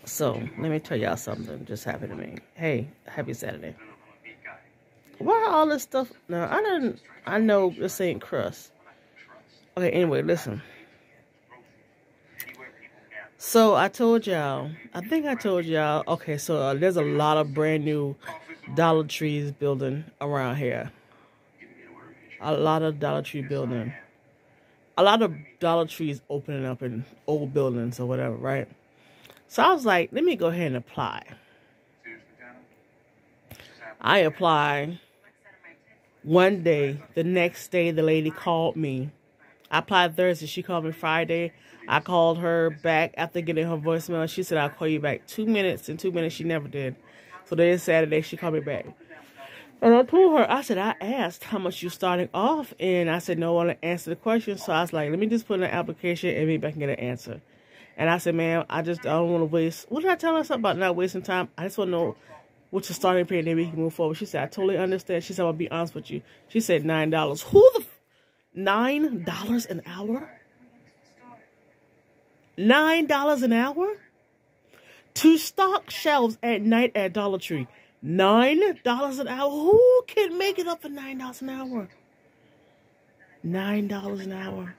So let me tell y'all something just happened to me. Hey, happy Saturday. Why all this stuff? Now I know this ain't crust. Okay, anyway, listen. So I told y'all, I think I told y'all, okay, so there's a lot of brand new Dollar Trees building around here. A lot of Dollar Tree building. A lot of Dollar Trees opening up in old buildings or whatever, right? So I was like, let me go ahead and apply. I applied one day. The next day, the lady called me. I applied Thursday. She called me Friday. I called her back after getting her voicemail. She said, I'll call you back 2 minutes. In 2 minutes, she never did. So then Saturday, she called me back. And I told her, I said, I asked how much you starting off. And I said, no one to answer the question. So I was like, let me just put in an application and maybe I can get an answer. And I said, ma'am, I don't want to waste. What did I tell her something about not wasting time? I just want to know what's the starting pay and then we can move forward. She said, I totally understand. She said, I'll be honest with you. She said $9. Who the $9 an hour? $9 an hour? To stock shelves at night at Dollar Tree. $9 an hour? Who can make it up for $9 an hour? $9 an hour.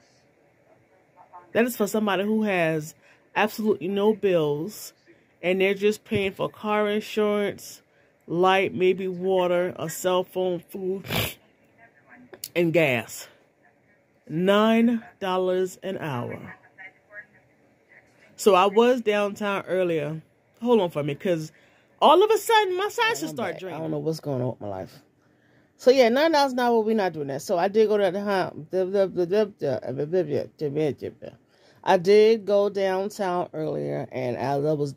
That is for somebody who has absolutely no bills and they're just paying for car insurance, light, maybe water, a cell phone, food, and gas. $9 an hour. So I was downtown earlier. Hold on for me, because all of a sudden my sinuses start draining. I don't know what's going on with my life. So yeah, $9 an hour, we're not doing that. So I did go to I did go downtown earlier, and as I was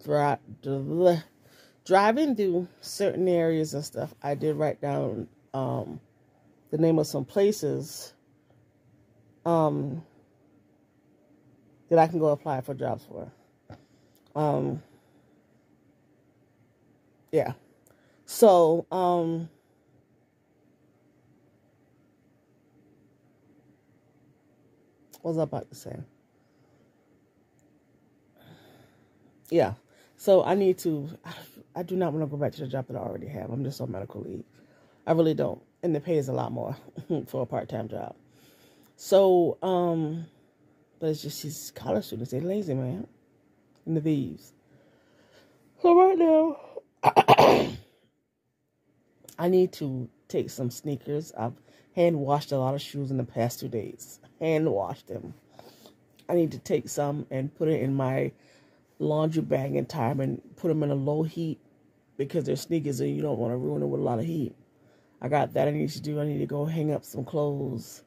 driving through certain areas and stuff, I did write down the name of some places that I can go apply for jobs for. Yeah. So, what was I about to say? Yeah. So I need to, I do not want to go back to the job that I already have. I'm just on medical leave. I really don't. And the pay is a lot more for a part-time job. So, but it's just these college students, they're lazy, man. And the thieves. So right now, I need to take some sneakers. I've hand washed a lot of shoes in the past 2 days. Hand washed them. I need to take some and put it in my laundry bag in time and put them in a low heat because they're sneakers and you don't want to ruin them with a lot of heat. I got that I need to do. I need to go hang up some clothes.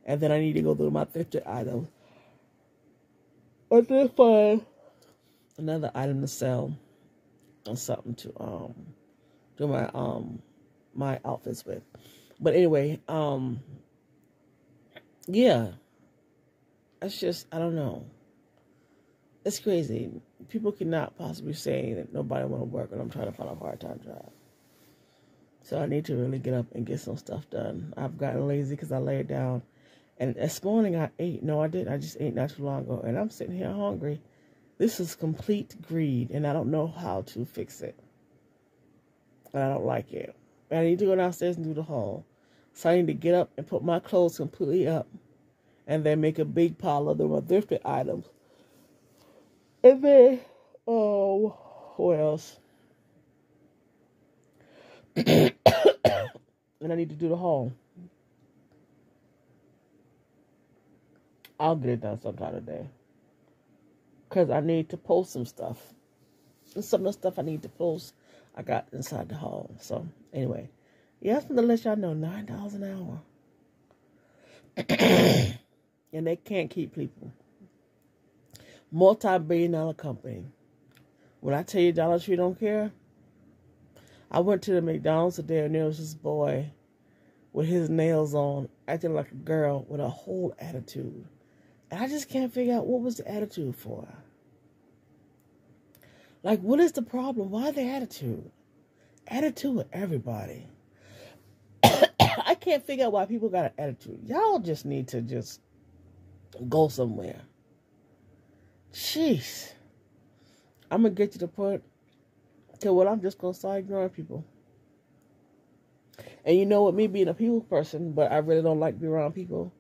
And then I need to go through my thrifted items. I did find another item to sell and something to do my my outfits with. But anyway, yeah. It's just, I don't know. It's crazy. People cannot possibly say that nobody want to work when I'm trying to find a part-time job. So I need to really get up and get some stuff done. I've gotten lazy because I laid down. And this morning I ate. No, I didn't. I just ate not too long ago. And I'm sitting here hungry. This is complete greed. And I don't know how to fix it. And I don't like it. And I need to go downstairs and do the haul. So I need to get up and put my clothes completely up. And then make a big pile of them thrifted items. And then, what else? And I need to do the haul. I'll get it done sometime today. Because I need to post some stuff. And some of the stuff I need to post, I got inside the haul. So, anyway. Yeah, I just want to let y'all know, $9 an hour. And they can't keep people. Multi-billion-dollar company. When I tell you Dollar Tree don't care, I went to the McDonald's today and there was this boy with his nails on, acting like a girl with a whole attitude. And I just can't figure out what was the attitude for. Like, what is the problem? Why the attitude? Attitude with everybody. I can't figure out why people got an attitude. Y'all just need to just go somewhere. Jeez. I'm going to get to the point to where I'm just going to start ignoring people. And you know what, me being a people person, but I really don't like being around people,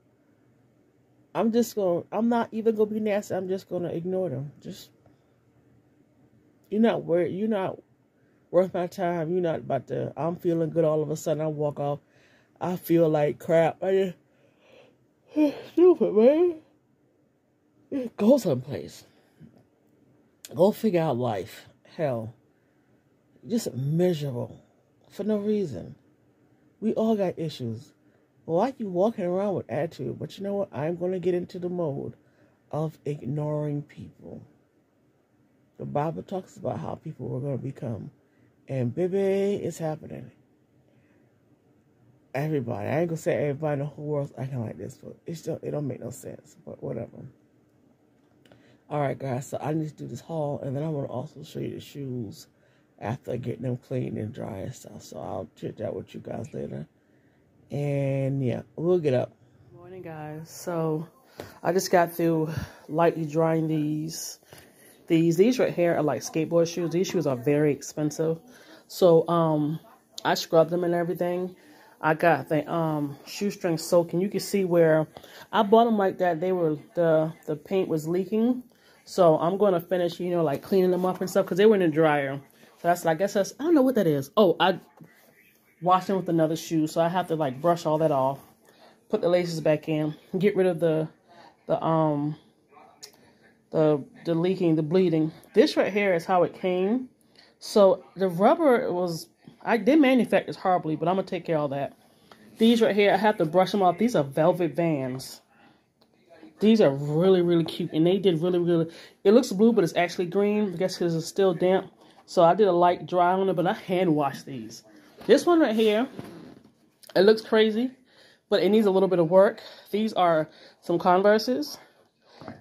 I'm not even going to be nasty. I'm just going to ignore them. You're not worth my time. You're not about to, I'm feeling good all of a sudden. I walk off. I feel like crap. I just, stupid, man. Go someplace. Go figure out life. Hell. Just miserable. For no reason. We all got issues. Why you walking around with attitude? But you know what? I'm going to get into the mode of ignoring people. The Bible talks about how people were going to become. And baby, it's happening. Everybody. I ain't going to say everybody in the whole world's acting like this. But it don't make no sense. But whatever. Alright, guys. So I need to do this haul. And then I want to also show you the shoes after getting them clean and dry and stuff. So I'll chit chat with you guys later. And yeah, we'll get up. Morning, guys. So I just got through lightly drying these. These right here are like skateboard shoes. These shoes are very expensive. So I scrubbed them and everything. I got the shoestring soaking. You can see where I bought them like that. They were the paint was leaking. So I'm going to finish, you know, like cleaning them up and stuff because they were in the dryer. So I guess I don't know what that is. Oh, I washed them with another shoe, so I have to like brush all that off, put the laces back in, get rid of the leaking, the bleeding. This right here is how it came. So the rubber they manufactured this horribly, but I'm gonna take care of all that. These right here, I have to brush them off. These are velvet Vans. These are really, really cute, and they did really, really. It looks blue, but it's actually green. I guess because it's still damp. So I did a light dry on it, but I hand washed these. This one right here, it looks crazy, but it needs a little bit of work. These are some Converses.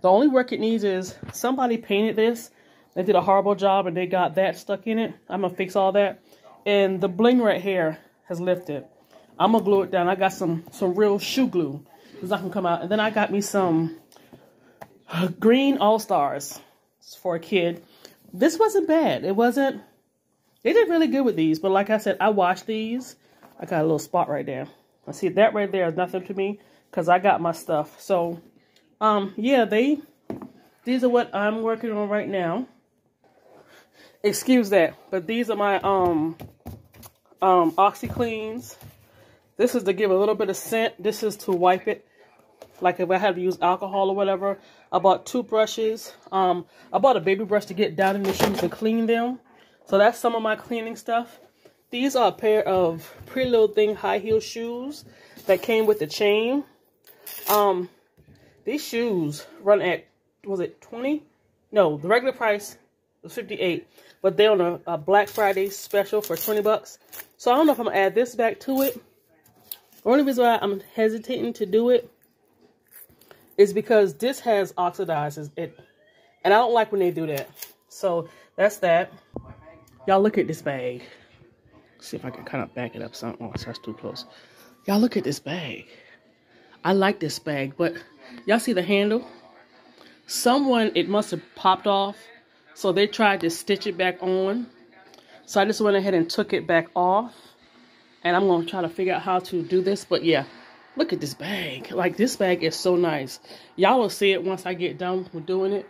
The only work it needs is somebody painted this. They did a horrible job, and they got that stuck in it. I'm gonna fix all that. And the bling right here has lifted. I'm gonna glue it down. I got some real shoe glue. It's not gonna come out. And then I got me some green All-Stars for a kid. This wasn't bad. They did really good with these. But like I said, I washed these. I got a little spot right there. I see that right there is nothing to me because I got my stuff. So, yeah, these are what I'm working on right now. Excuse that. But these are my OxiCleans. This is to give a little bit of scent. This is to wipe it. Like if I had to use alcohol or whatever. I bought toothbrushes. I bought a baby brush to get down in the shoes and clean them. So that's some of my cleaning stuff. These are a pair of Pretty Little Thing high heel shoes that came with the chain. These shoes run at, was it 20? No, the regular price was 58, but they're on a Black Friday special for 20 bucks. So I don't know if I'm gonna add this back to it. The only reason why I'm hesitating to do it is because this has oxidizes it, and I don't like when they do that. So that's that. Y'all look at this bag. Let's see if I can kind of back it up some. Oh, that's too close. Y'all look at this bag. I like this bag, but y'all see the handle? It must have popped off, so they tried to stitch it back on. So I just went ahead and took it back off, and I'm gonna try to figure out how to do this. But yeah, look at this bag. Like, this bag is so nice. Y'all will see it once I get done with doing it.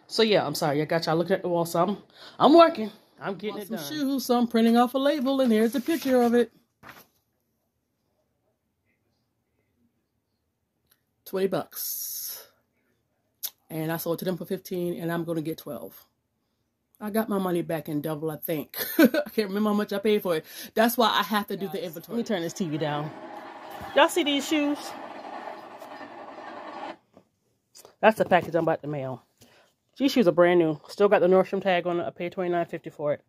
So yeah, I'm sorry. I got y'all looking at the wall. So I'm working. I'm getting it done. Some shoes. So I'm printing off a label, and here's the picture of it. 20 bucks. And I sold to them for 15, and I'm going to get 12. I got my money back in double, I think. I can't remember how much I paid for it. That's why I have to do the inventory. Let me turn this TV down. Y'all see these shoes? That's the package I'm about to mail. These shoes are brand new. Still got the Nordstrom tag on it. I paid $29.50 for it.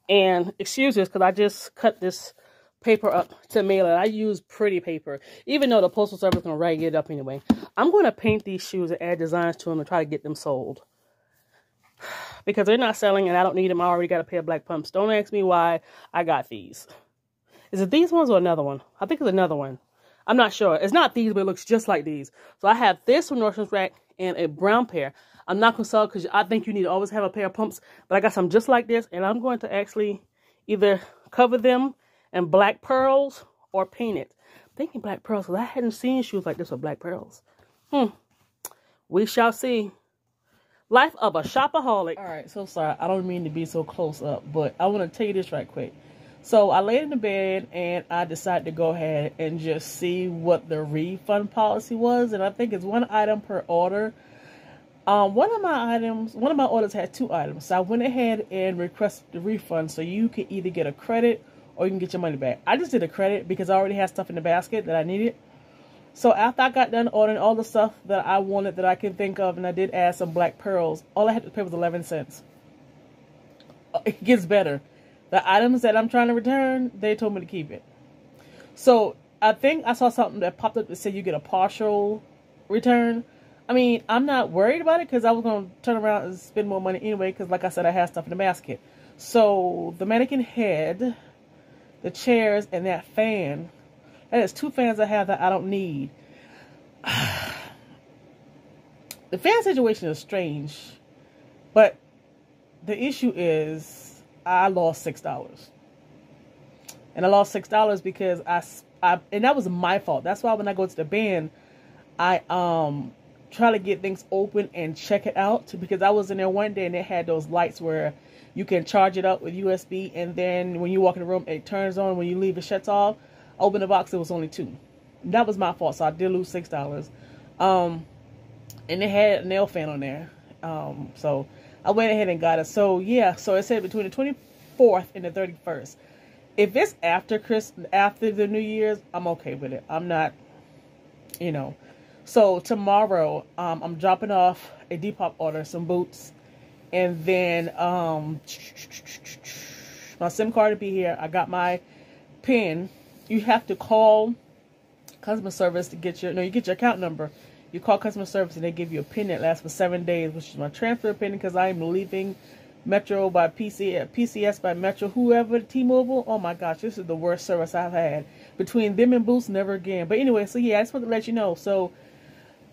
And excuse this, because I just cut this paper up to mail it. I use pretty paper, even though the Postal Service is going to rag it up anyway. I'm going to paint these shoes and add designs to them and try to get them sold. Because they're not selling and I don't need them. I already got a pair of black pumps. Don't ask me why I got these. Is it these ones or another one? I think it's another one. I'm not sure. It's not these, but it looks just like these. So I have this from Nordstrom's Rack and a brown pair. I'm not going to sell because I think you need to always have a pair of pumps. But I got some just like this, and I'm going to actually either cover them in black pearls or paint it. I'm thinking black pearls because I hadn't seen shoes like this with black pearls. We shall see. Life of a shopaholic. All right, so sorry. I don't mean to be so close up, but I want to tell you this right quick. So I laid in the bed and I decided to go ahead and just see what the refund policy was. And I think it's 1 item per order. One of my orders had 2 items. So I went ahead and requested the refund so you can either get a credit or you can get your money back. I just did a credit because I already had stuff in the basket that I needed. So after I got done ordering all the stuff that I wanted that I could think of, and I did add some black pearls, all I had to pay was 11 cents. It gets better. The items that I'm trying to return, they told me to keep it. So I think I saw something that popped up that said you get a partial return. I mean, I'm not worried about it because I was going to turn around and spend more money anyway because, like I said, I had stuff in the basket. So the mannequin head, the chairs, and that fan. That is 2 fans I have that I don't need. The fan situation is strange, but the issue is I lost $6. And I lost $6 because and that was my fault. That's why when I go to the band, I try to get things open and check it out, because I was in there one day and they had those lights where you can charge it up with USB, and then when you walk in the room it turns on, when you leave it shuts off. Open the box, it was only 2. That was my fault, so I did lose $6. And they had a nail fan on there. So I went ahead and got it. So yeah, so it said between the 24th and the 31st. If it's after the New Year's, I'm okay with it. I'm not, So tomorrow, I'm dropping off a Depop order, some boots, and then my SIM card will be here. I got my PIN. You have to call customer service to get you get your account number. You call customer service and they give you a PIN that lasts for 7 days, which is my transfer PIN, because I am leaving Metro by PCS by Metro, whoever, T-Mobile. Oh my gosh, this is the worst service I've had. Between them and Boost, never again. But anyway, so yeah, I just want to let you know. So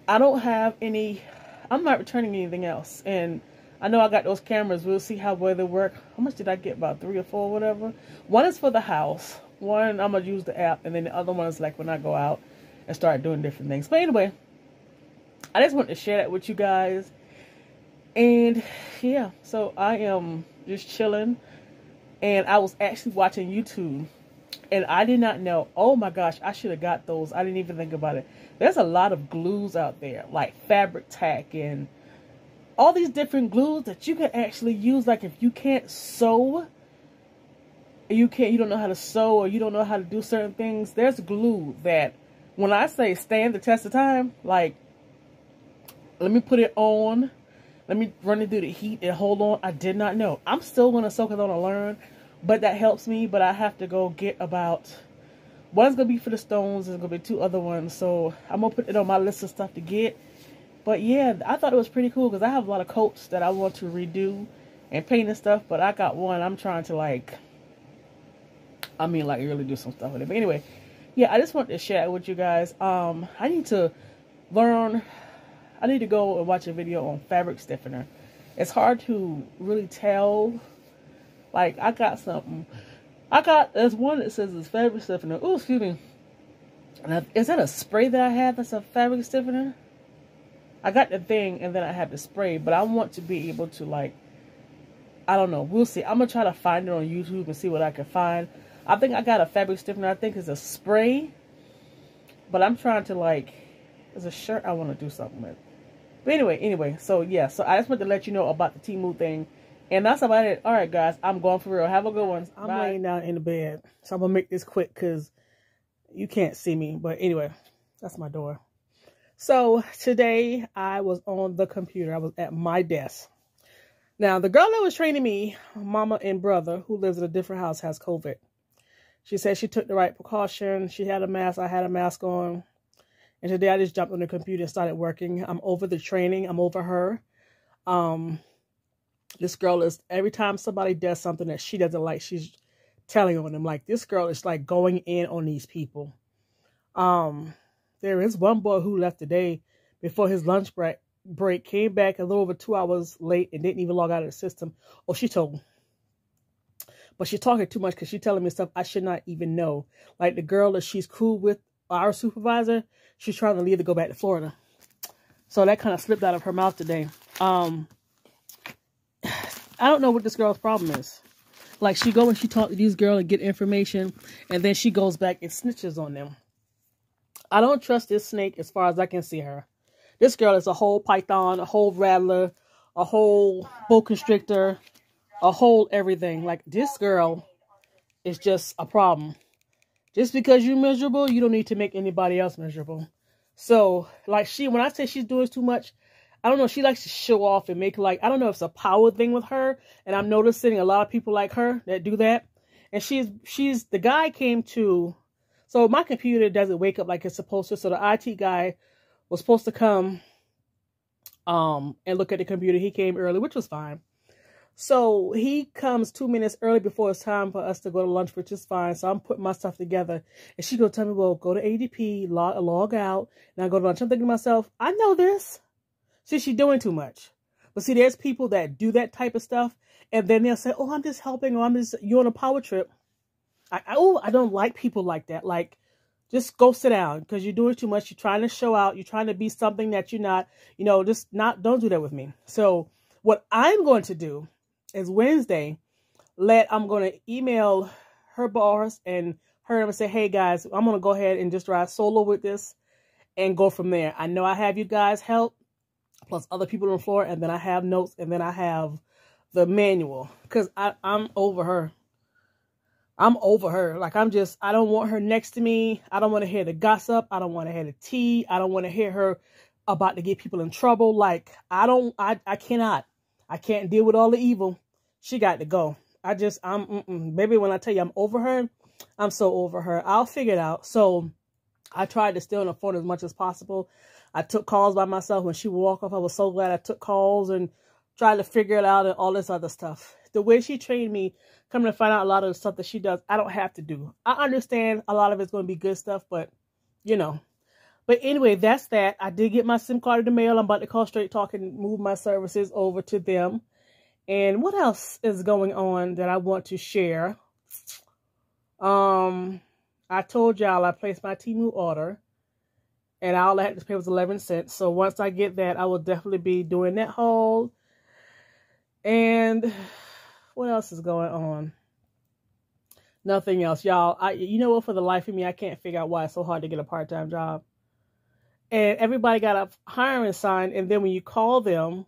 I don't have I'm not returning anything else. And I know I got those cameras. We'll see how well they work. How much did I get? About 3 or 4, whatever. One is for the house. One, I'm going to use the app. And then the other one is like when I go out and start doing different things. But anyway, I just wanted to share that with you guys. And yeah, so I am just chilling. And I was actually watching YouTube. And I did not know. Oh my gosh, I should have got those. I didn't even think about it. There's a lot of glues out there, like Fabric Tack and all these different glues that you can actually use. Like if you can't sew, you don't know how to sew, or you don't know how to do certain things, there's glue that, when I say stand the test of time, like, let me put it on, let me run it through the heat and hold on. I did not know. I'm still going to sew because I want to learn, but that helps me. But I have to go get about, one's going to be for the stones, there's going to be 2 other ones, so I'm going to put it on my list of stuff to get. But yeah, I thought it was pretty cool because I have a lot of coats that I want to redo and paint and stuff, but I got one I'm trying to really do some stuff with it. But anyway, yeah, I just wanted to share it with you guys. I need to learn. I need to go and watch a video on fabric stiffener. It's hard to really tell. Like, I got something. There's one that says it's fabric stiffener. Oh, excuse me. And is that a spray that I have that's a fabric stiffener? I got the thing and then I have the spray, but I want to be able to, like, I don't know. We'll see. I'm going to try to find it on YouTube and see what I can find. I think I got a fabric stiffener. I think it's a spray. But I'm trying to, like, there's a shirt I want to do something with. But anyway, so yeah. So I just wanted to let you know about the Temu thing. And that's about it. All right, guys. I'm going for real. Have a good one. I'm laying down in the bed. So I'm going to make this quick because you can't see me. But anyway, that's my door. So today I was on the computer. I was at my desk. Now, the girl that was training me, mama and brother, who lives in a different house, has COVID. She said she took the right precaution. She had a mask. I had a mask on. And today I just jumped on the computer and started working. I'm over the training. I'm over her. This girl is, every time somebody does something that she doesn't like, she's telling on them. Like, this girl is like going in on these people. There is one boy who left today before his lunch break break, came back a little over 2 hours late and didn't even log out of the system. Oh, she told me. But she's talking too much because she's telling me stuff I should not even know. Like the girl that she's cool with, our supervisor, she's trying to leave to go back to Florida. So that kind of slipped out of her mouth today. I don't know what this girl's problem is. Like, she go and she talk to these girls and get information, and then she goes back and snitches on them. I don't trust this snake as far as I can see her. This girl is a whole python, a whole rattler, a whole boa constrictor, a whole everything. Like, this girl is just a problem. Just because you're miserable, you don't need to make anybody else miserable. So, like, when I say she's doing too much, I don't know, she likes to show off and make, like, I don't know if it's a power thing with her, and I'm noticing a lot of people like her that do that. And the guy came to, so my computer doesn't wake up like it's supposed to, so the IT guy was supposed to come and look at the computer. He came early, which was fine. So he comes 2 minutes early before it's time for us to go to lunch, which is fine. So I'm putting my stuff together. And she gonna tell me, well, go to ADP, log out, and I go to lunch. I'm thinking to myself, I know this. See, she's doing too much. But see, there's people that do that type of stuff, and then they'll say, oh, I'm just helping, or you're on a power trip. I don't like people like that. Like, just go sit down because you're doing too much. You're trying to show out. You're trying to be something that you're not. You know, don't do that with me. So what I'm going to do is Wednesday, I'm going to email her boss and her and say, hey guys, I'm going to go ahead and just ride solo with this and go from there. I know I have you guys help, plus other people on the floor, and then I have notes, and then I have the manual, because I'm over her. I'm over her. Like, I don't want her next to me. I don't want to hear the gossip. I don't want to hear the tea. I don't want to hear her about to get people in trouble. Like, I cannot. I can't deal with all the evil. She got to go. Maybe when I tell you I'm over her, I'm so over her. I'll figure it out. So I tried to stay on the phone as much as possible. I took calls by myself. When she would walk off, I was so glad I took calls and tried to figure it out and all this other stuff. The way she trained me, coming to find out a lot of the stuff that she does, I don't have to do. I understand a lot of it's going to be good stuff, but, you know. But anyway, that's that. I did get my SIM card in the mail. I'm about to call Straight Talk and move my services over to them. And what else is going on that I want to share? I told y'all I placed my Temu order, and all I had to pay was 11 cents. So once I get that, I will definitely be doing that haul. And what else is going on? Nothing else, y'all. You know what? For the life of me, I can't figure out why it's so hard to get a part-time job. And everybody got a hiring sign, and then when you call them,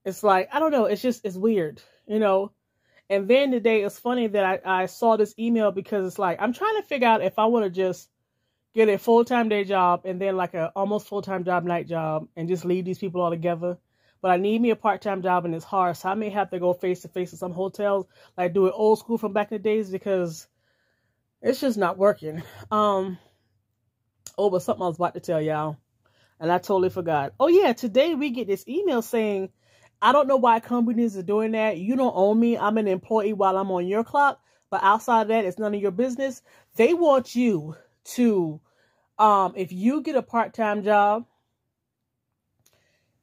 it's like, I don't know, it's weird, you know. And then today, it's funny that I saw this email, because it's like, I'm trying to figure out if I want to just get a full-time day job and then like a almost full-time job night job and just leave these people all together. But I need me a part-time job, and it's hard, so I may have to go face-to-face in some hotels, like do it old school from back in the days, because it's just not working. Oh, but something I was about to tell y'all, and I totally forgot. Oh, yeah, today we get this email saying, I don't know why companies are doing that. You don't own me. I'm an employee while I'm on your clock, but outside of that, it's none of your business. They want you to, if you get a part-time job,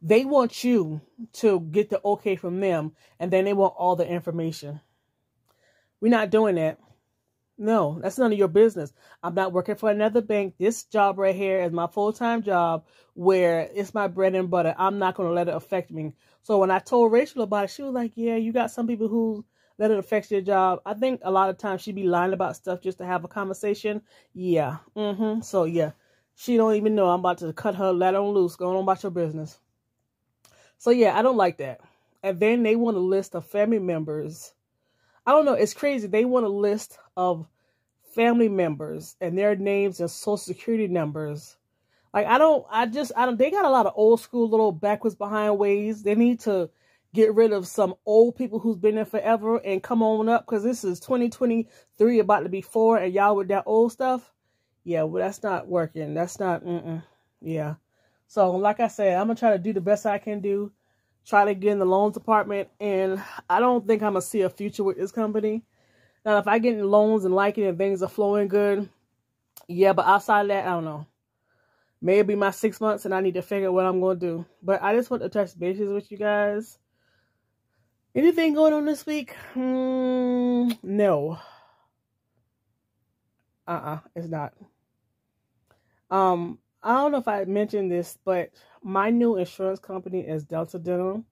they want you to get the okay from them, and then they want all the information. We're not doing that. No, that's none of your business. I'm not working for another bank. This job right here is my full-time job where it's my bread and butter. I'm not going to let it affect me. So when I told Rachel about it, she was like, yeah, you got some people who let it affect your job. I think a lot of times she'd be lying about stuff just to have a conversation. Yeah. So, yeah, she don't even know I'm about to cut her, let on loose, going on about your business. So, yeah, I don't like that. And then they want a list of family members. I don't know. It's crazy. They want a list of family members and their names and social security numbers. Like, they got a lot of old school little backwards behind ways. They need to get rid of some old people who's been there forever and come on up, because this is 2023, about to be 4, and y'all with that old stuff. Yeah, well, that's not working. That's not, yeah. So, like I said, I'm going to try to do the best I can do. Try to get in the loans department, and I don't think I'm going to see a future with this company. Now, if I get in loans and like it and things are flowing good, yeah, but outside of that, I don't know. maybe my 6 months and I need to figure out what I'm going to do. But I just want to touch bases with you guys. Anything going on this week? No. It's not. I don't know if I mentioned this, but my new insurance company is Delta Dental,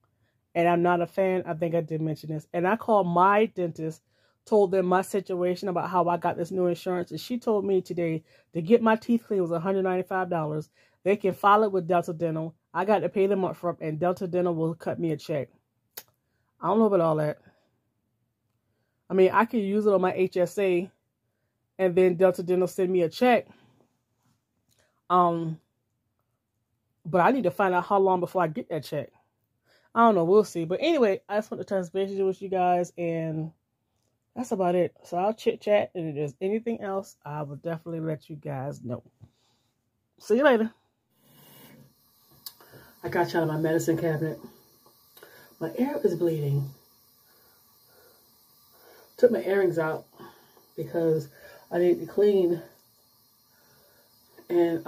and I'm not a fan. I think I did mention this. And I called my dentist, told them my situation about how I got this new insurance, and she told me today to get my teeth cleaned was $195. They can file it with Delta Dental. I got to pay them up front, and Delta Dental will cut me a check. I don't know about all that. I mean, I could use it on my HSA, and then Delta Dental send me a check. But I need to find out how long before I get that check. I don't know. We'll see. But anyway, I just want to touch base with you guys, and that's about it. So I'll chit-chat, and if there's anything else, I will definitely let you guys know. See you later. I got you out of my medicine cabinet. My ear is bleeding. Took my earrings out because I need to clean. And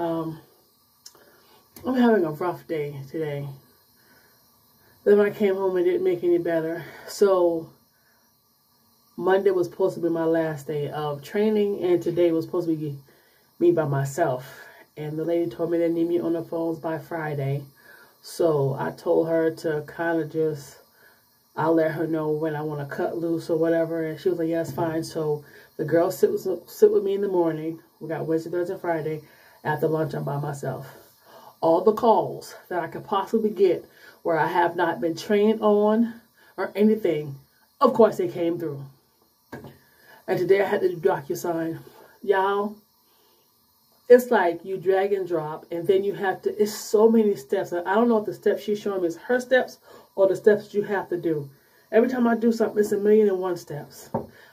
I'm having a rough day today. Then when I came home, it didn't make any better. So Monday was supposed to be my last day of training, and today was supposed to be me by myself. And the lady told me they need me on the phones by Friday. So I told her to kind of just, I'll let her know when I want to cut loose or whatever. And she was like, yeah, that's fine. So the girls sit with me in the morning. We got Wednesday, Thursday, Friday. After lunch, I'm by myself. All the calls that I could possibly get where I have not been trained on or anything, of course, they came through. And today I had to do DocuSign. Y'all, it's like you drag and drop, and then you have to, it's so many steps. I don't know if the steps she's showing me is her steps or the steps you have to do. Every time I do something, it's 1,000,001 steps.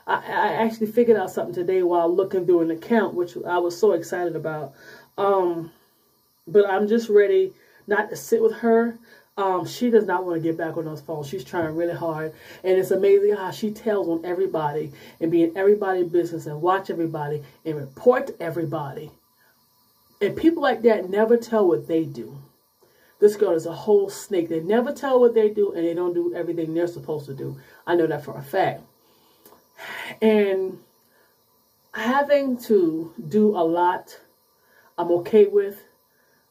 I actually figured out something today while looking through an account, which I was so excited about. But I'm just ready not to sit with her. She does not want to get back on those phones. She's trying really hard. And it's amazing how she tells on everybody and be in everybody's business and watch everybody and report to everybody. And people like that never tell what they do. This girl is a whole snake. They never tell what they do, and they don't do everything they're supposed to do. I know that for a fact. And having to do a lot, I'm okay with.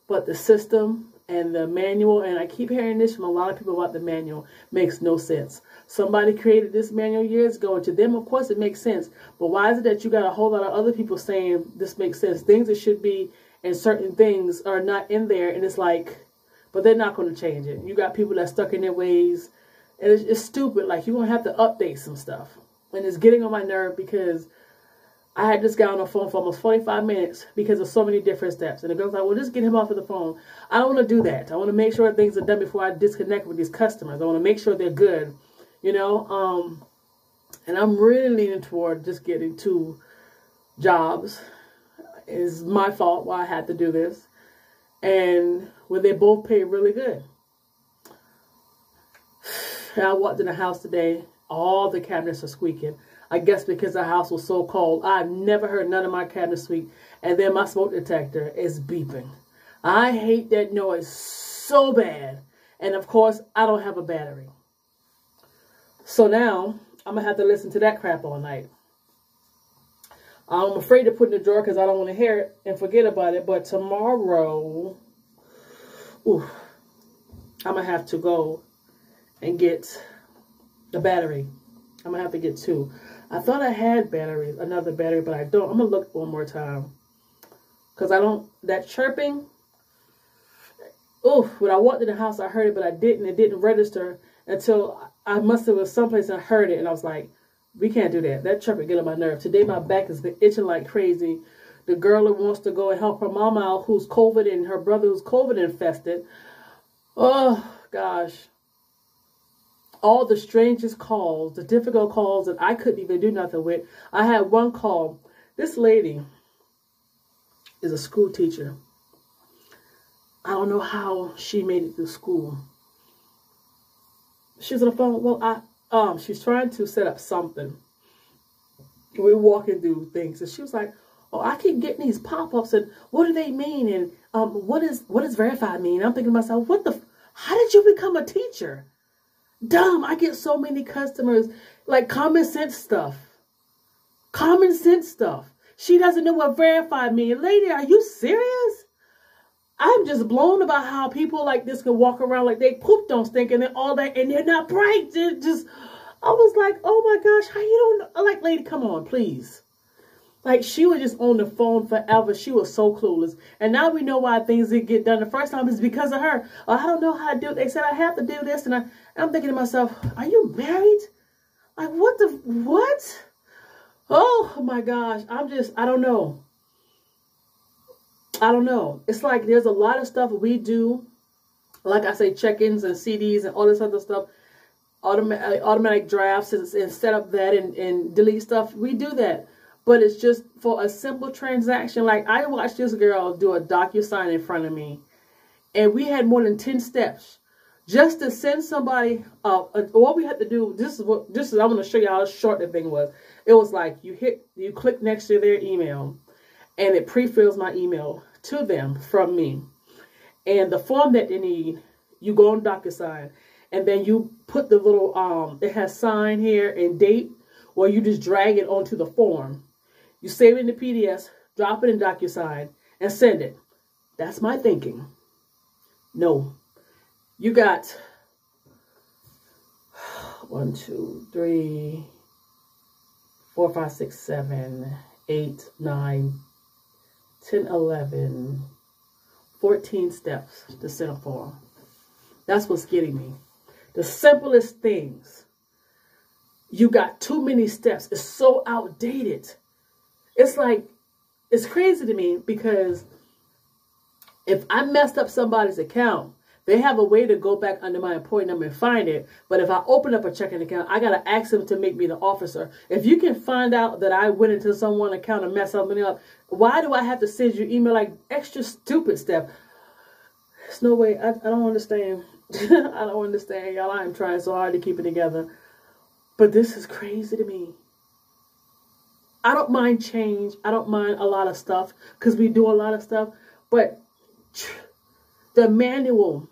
But the system and the manual, and I keep hearing this from a lot of people about the manual, makes no sense. Somebody created this manual years ago, and to them, of course, it makes sense. But why is it that you got a whole lot of other people saying this makes sense? Things that should be and certain things are not in there, and it's like, but they're not going to change it. You got people that stuck in their ways, and it's stupid. Like, you're going to have to update some stuff. And it's getting on my nerve because I had this guy on the phone for almost 45 minutes because of so many different steps. And the girl's like, well, just get him off of the phone. I don't want to do that. I want to make sure things are done before I disconnect with these customers. I want to make sure they're good, you know. And I'm really leaning toward just getting 2 jobs. It's my fault why I had to do this. And where they both pay really good. I walked in the house today. All the cabinets are squeaking. I guess because the house was so cold. I've never heard none of my cabinets squeak. And then my smoke detector is beeping. I hate that noise so bad. And of course, I don't have a battery. So now, I'm going to have to listen to that crap all night. I'm afraid to put it in the drawer because I don't want to hear it and forget about it. But tomorrow, I'm going to have to go and get the battery. I'm going to have to get 2. I thought I had another battery, but I don't. I'm going to look one more time. Because that chirping, when I walked in the house, I heard it, but I didn't. It didn't register until I must have was someplace and I heard it. And I was like, we can't do that. That chirping get on my nerve. Today, my back has been itching like crazy. The girl who wants to go and help her mama out who's COVID and her brother who's COVID infested. Oh, gosh. All the strangest calls, the difficult calls that I couldn't even do nothing with. I had one call. This lady is a school teacher. I don't know how she made it through school. She's on the phone. Well, she's trying to set up something. We're walking through things. And she was like, Or I keep getting these pop-ups, and what do they mean? And what does verified mean? I'm thinking to myself, how did you become a teacher? Dumb. I get so many customers, like common sense stuff. Common sense stuff. She doesn't know what verified means. Lady, are you serious? I'm just blown about how people like this can walk around like they poop don't stink and all that, and they're not bright. They're just, I was like, oh my gosh, how you don't know? Like, lady, come on, please. Like, she was just on the phone forever. She was so clueless. And now we know why things didn't get done the first time is because of her. Oh, I don't know how to do it. They said I have to do this. And I'm thinking to myself, are you married? Like, what? Oh my gosh. I don't know. I don't know. It's like there's a lot of stuff we do. Like I say, check-ins and CDs and all this other stuff. Automatic drafts and set up that and delete stuff. We do that. But it's just for a simple transaction. Like, I watched this girl do a DocuSign in front of me. And we had more than 10 steps. Just to send somebody, what we had to do, I'm going to show you how short the thing was. It was like, you click next to their email. And it pre-fills my email to them from me. And the form that they need, you go on DocuSign. And then you put the little, it has sign here and date. Or you just drag it onto the form. You save it in the PDF, drop it in DocuSign, and send it. That's my thinking. No. You got 1, 2, 3, 4, 5, 6, 7, 8, 9, 10, 11, 14 steps to send a form. That's what's getting me. The simplest things. You got too many steps. It's so outdated. It's like, it's crazy to me because if I messed up somebody's account, they have a way to go back under my employee number and find it. But if I open up a checking account, I got to ask them to make me the officer. If you can find out that I went into someone's account and messed something up, why do I have to send you email like extra stupid stuff? There's no way. I don't understand. I don't understand, y'all. I am trying so hard to keep it together. But this is crazy to me. I don't mind change. I don't mind a lot of stuff because we do a lot of stuff. But the manual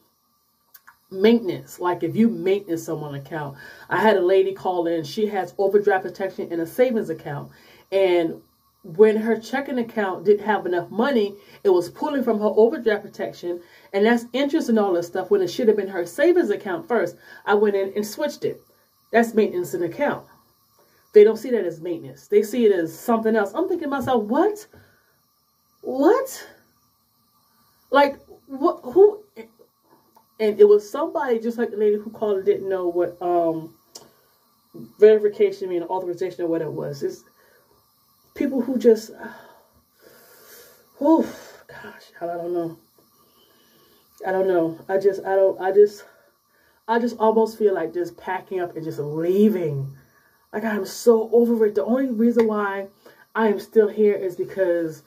maintenance, like if you maintenance someone's account. I had a lady call in. She has overdraft protection in a savings account. And when her checking account didn't have enough money, it was pulling from her overdraft protection. And that's interest and all this stuff when it should have been her savings account first. I went in and switched it. That's maintenance an account. They don't see that as maintenance. They see it as something else. I'm thinking to myself, what? What? Like, what? Who? And it was somebody just like the lady who called and didn't know what verification mean, authorization, or what it was. It's people who just, oh gosh, I don't know. I don't know. I just almost feel like just packing up and just leaving. Like, I'm so over it. The only reason why I am still here is because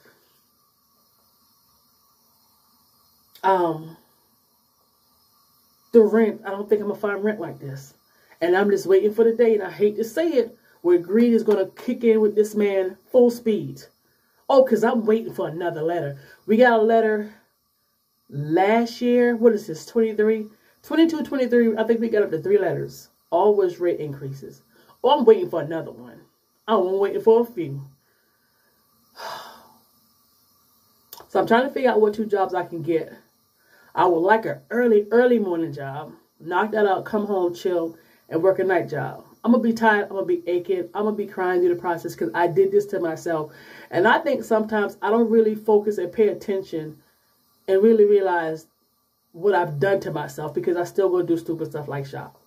the rent, I don't think I'm going to find rent like this. And I'm just waiting for the day, and I hate to say it, where greed is going to kick in with this man full speed. Oh, because I'm waiting for another letter. We got a letter last year. What is this, 23? 22, 23, I think we got up to 3 letters. All was rate increases. Oh, I'm waiting for another one. I'm waiting for a few. So I'm trying to figure out what 2 jobs I can get. I would like an early morning job. Knock that out, come home, chill, and work a night job. I'm going to be tired. I'm going to be aching. I'm going to be crying through the process because I did this to myself. And I think sometimes I don't really focus and pay attention and really realize what I've done to myself because I still go do stupid stuff like shop.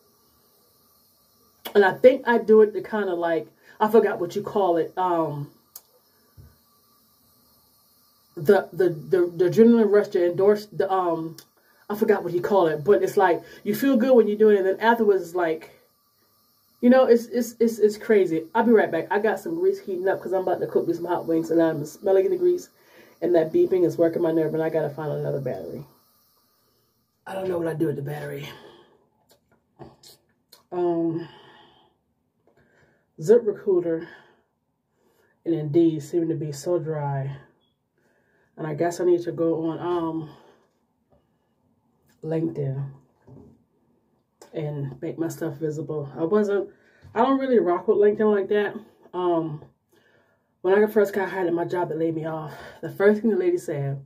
And I think I do it to kind of like, I forgot what you call it. The adrenaline rush to endorse the, I forgot what you call it, but it's like, you feel good when you do it. And then afterwards it's like, you know, it's crazy. I'll be right back. I got some grease heating up because I'm about to cook me some hot wings and I'm smelling the grease and that beeping is working my nerve and I got to find another battery. I don't know what I do with the battery. ZipRecruiter and Indeed seem to be so dry. And I guess I need to go on LinkedIn and make my stuff visible. I don't really rock with LinkedIn like that. When I first got hired at my job that laid me off, the first thing the lady said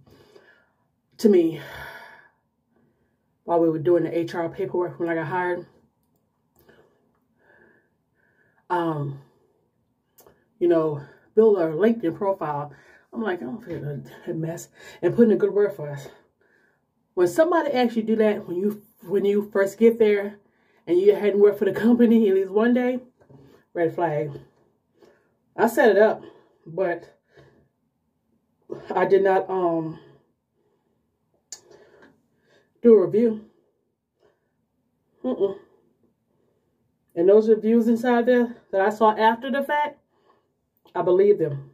to me while we were doing the HR paperwork when I got hired, build a LinkedIn profile. I'm like, I don't feel a mess. And put in a good word for us. When somebody asks you to do that, when you first get there and you hadn't worked for the company at least one day, red flag. I set it up, but I did not do a review. And those reviews inside there that I saw after the fact, I believe them.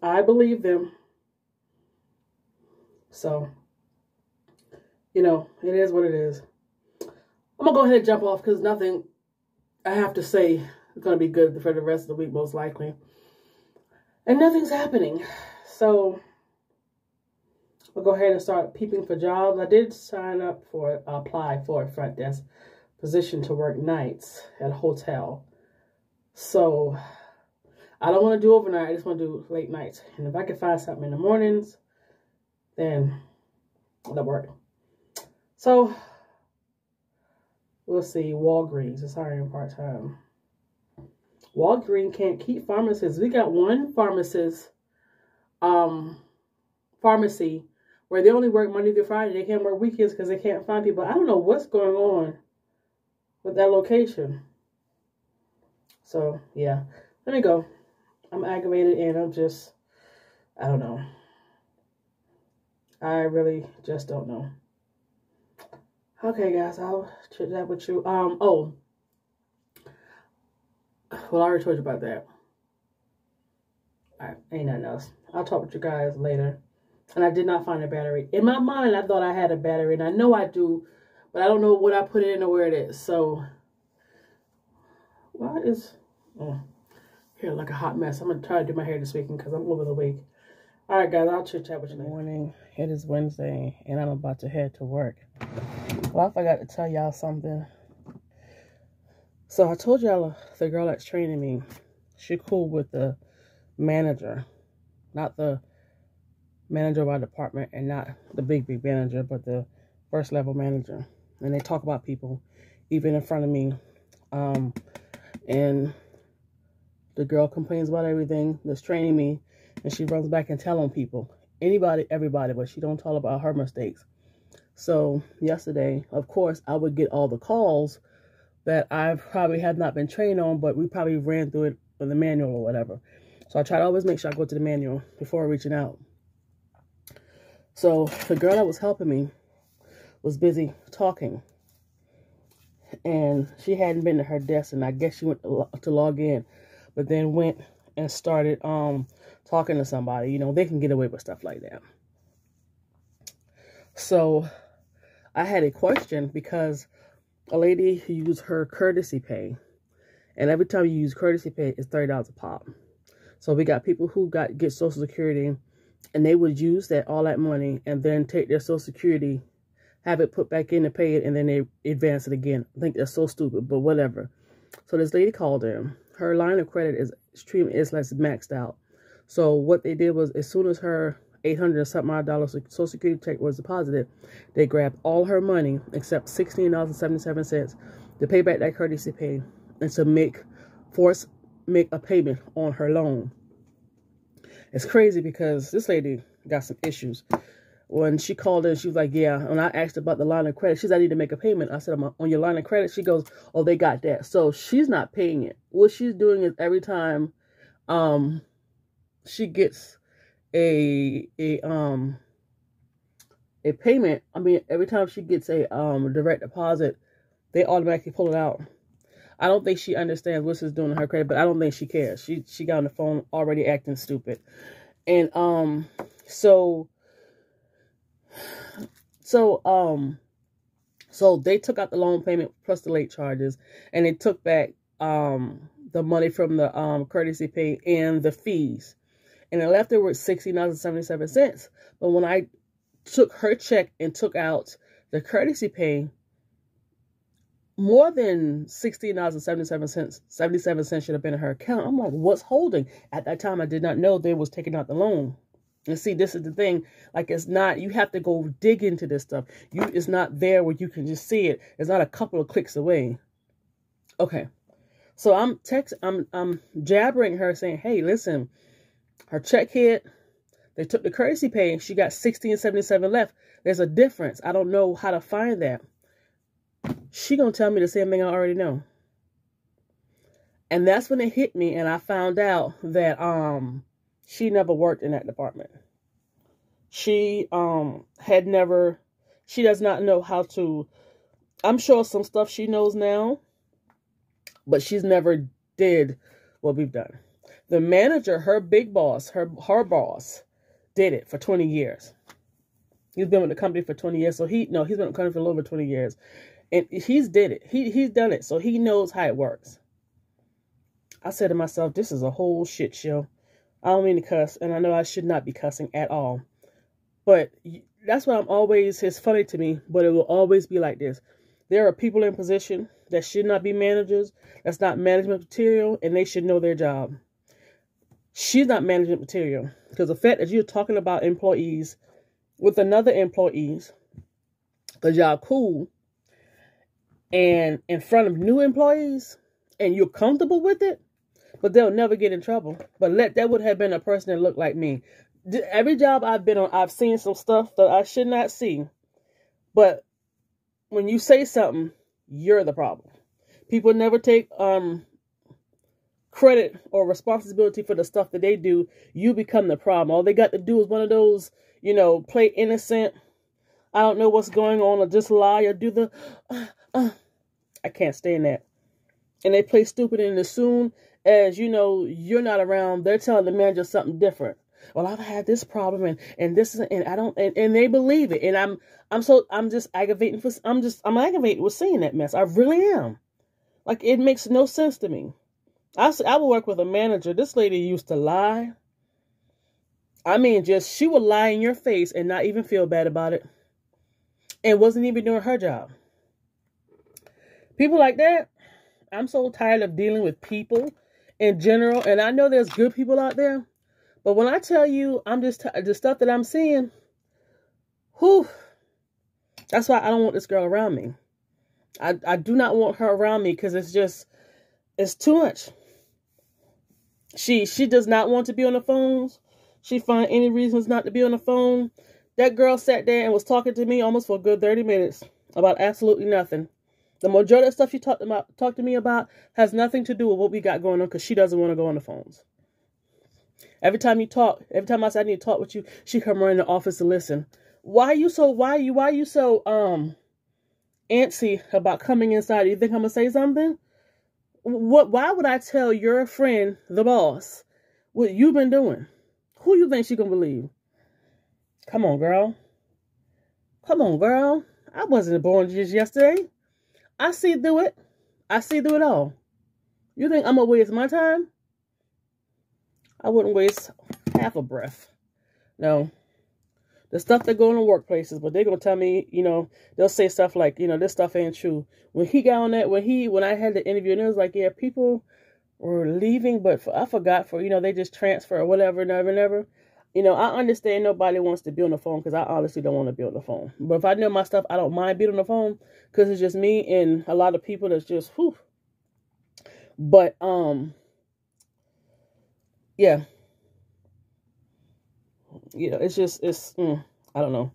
I believe them. So, it is what it is. I'm going to go ahead and jump off because nothing I have to say is going to be good for the rest of the week, most likely. And nothing's happening. So, I'll go ahead and start peeping for jobs. I did apply for a front desk position to work nights at a hotel. So, I don't want to do overnight. I just want to do late nights. And if I can find something in the mornings, then that'll work. So, we'll see. Walgreens is hiring part-time. Walgreens can't keep pharmacists. We got one pharmacy where they only work Monday through Friday. They can't work weekends because they can't find people. I don't know what's going on with that location. So, yeah. Let me go. I'm aggravated and I don't know. I really just don't know. Okay, guys, I'll chit chat with you. Well, I already told you about that. Alright, ain't nothing else. I'll talk with you guys later. And I did not find a battery. In my mind, I thought I had a battery, and I know I do, but I don't know what I put in or where it is. So, what is... Here, like a hot mess. I'm going to try to do my hair this weekend because I'm over the week. All right, guys, I'll chit-chat with you later. Good morning. It is Wednesday, and I'm about to head to work. Well, I forgot to tell y'all something. So I told y'all the girl that's training me, she cool with the manager. Not the manager of our department and not the big manager, but the first level manager. And they talk about people, even in front of me. And the girl complains about everything that's training me, and she runs back and tell on people. Anybody, everybody, but she don't talk about her mistakes. So yesterday, of course, I would get all the calls that I probably have not been trained on, but we probably ran through it with the manual or whatever. So I try to always make sure I go to the manual before reaching out. So the girl that was helping me was busy talking. And she hadn't been to her desk, and I guess she went to log in, but then went and started talking to somebody. They can get away with stuff like that. So I had a question because a lady used her courtesy pay, and every time you use courtesy pay, it's $30 a pop. So we got people who get Social Security, and they would use all that money and then take their Social Security, have it put back in to pay it, and then they advance it again. I think that's so stupid, but whatever. So this lady called in. Her line of credit is maxed out. So what they did was, as soon as her $800-something Social Security check was deposited, they grabbed all her money except $16.77 to pay back that courtesy pay and to make a payment on her loan. It's crazy because this lady got some issues. When she called in, she was like, yeah. When I asked about the line of credit, she said, I need to make a payment. I said, I'm on your line of credit. She goes, oh, they got that. So she's not paying it. What she's doing is every time she gets a payment, every time she gets a direct deposit, they automatically pull it out. I don't think she understands what she's doing to her credit, but I don't think she cares. She got on the phone already acting stupid. And so they took out the loan payment plus the late charges, and they took back the money from the courtesy pay and the fees. And I left her with $16.77. But when I took her check and took out the courtesy pay, more than $16.77 should have been in her account. I'm like, what's holding? At that time, I did not know they was taking out the loan. And see, this is the thing. Like, it's not, you have to go dig into this stuff. It's not there where you can just see it. It's not a couple of clicks away. Okay. So I'm jabbering her saying, hey, listen, her check hit. They took the courtesy pay. She got $16.77 left. There's a difference. I don't know how to find that. She gonna tell me the same thing I already know. And that's when it hit me, and I found out that she never worked in that department. She she does not know how to, I'm sure some stuff she knows now, but she's never did what we've done. The manager, her big boss, her boss, did it for 20 years. He's been with the company for 20 years. So he's been with the company for a little over 20 years. And he's did it. He's done it. So he knows how it works. I said to myself, this is a whole shit show. I don't mean to cuss. And I know I should not be cussing at all. But that's what it's funny to me, but it will always be like this. There are people in position that should not be managers. That's not management material. And they should know their job. She's not management material. Because the fact that you're talking about employees with another employees, because y'all cool, and in front of new employees, and you're comfortable with it, but they'll never get in trouble. But that would have been a person that looked like me. Every job I've been on, I've seen some stuff that I should not see. But when you say something, you're the problem. People never take credit or responsibility for the stuff that they do. You become the problem. All they got to do is one of those, play innocent. I don't know what's going on, or just lie, or do the, I can't stand that. And they play stupid, and as soon as, you're not around, they're telling the manager something different. Well, I've had this problem, and this is, and I don't, and they believe it. And I'm aggravated with seeing that mess. I really am. Like, it makes no sense to me. I would work with a manager. This lady used to lie. I mean, she would lie in your face and not even feel bad about it. And wasn't even doing her job. People like that, I'm so tired of dealing with people in general. And I know there's good people out there. But when I tell you, the stuff that I'm seeing, that's why I don't want this girl around me. I do not want her around me because it's too much. She does not want to be on the phones. She finds any reasons not to be on the phone. That girl sat there and was talking to me almost for a good 30 minutes about absolutely nothing. The majority of stuff she talked to me about has nothing to do with what we got going on because she doesn't want to go on the phones. Every time I say I need to talk with you, she come right in the office to listen. Why are you so antsy about coming inside? You think I'm gonna say something? Why would I tell your friend, the boss, what you've been doing? Who you think she gonna believe? Come on, girl. Come on, girl. I wasn't born just yesterday. I see through it. I see through it all. You think I'm gonna waste my time? I wouldn't waste half a breath. No. The stuff that go in the workplaces, but they're gonna tell me, they'll say stuff like, this stuff ain't true. When he got on that, when I had the interview, and it was like, yeah, people were leaving, but I forgot they just transfer or whatever, never. I understand nobody wants to be on the phone because I honestly don't want to be on the phone. But if I know my stuff, I don't mind being on the phone because it's just me and a lot of people that's just, whew. But, yeah. I don't know.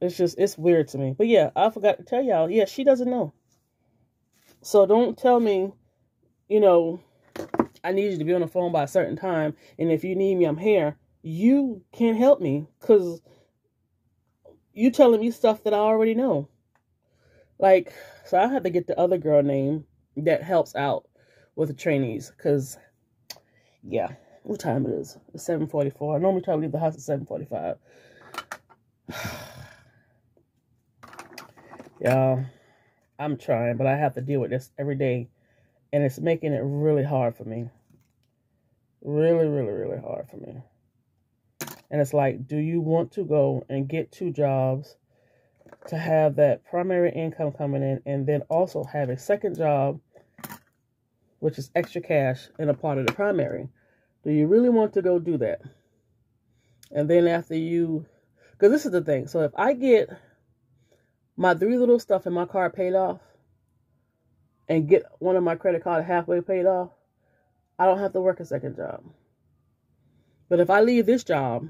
It's weird to me. But yeah, I forgot to tell y'all, yeah, she doesn't know. So don't tell me, I need you to be on the phone by a certain time. And if you need me, I'm here. You can't help me because you telling me stuff that I already know. Like, so I had to get the other girl name that helps out with the trainees because, yeah. What time it is? It's 7:44. I normally try to leave the house at 7:45. Y'all, I'm trying, but I have to deal with this every day. And it's making it really hard for me. Really, really, really hard for me. And it's like, do you want to go and get 2 jobs to have that primary income coming in and then also have a second job, which is extra cash and a part of the primary? Do you really want to go do that? And then after you, because this is the thing. So if I get my 3 little stuff in my car paid off and get one of my credit card halfway paid off, I don't have to work a second job. But if I leave this job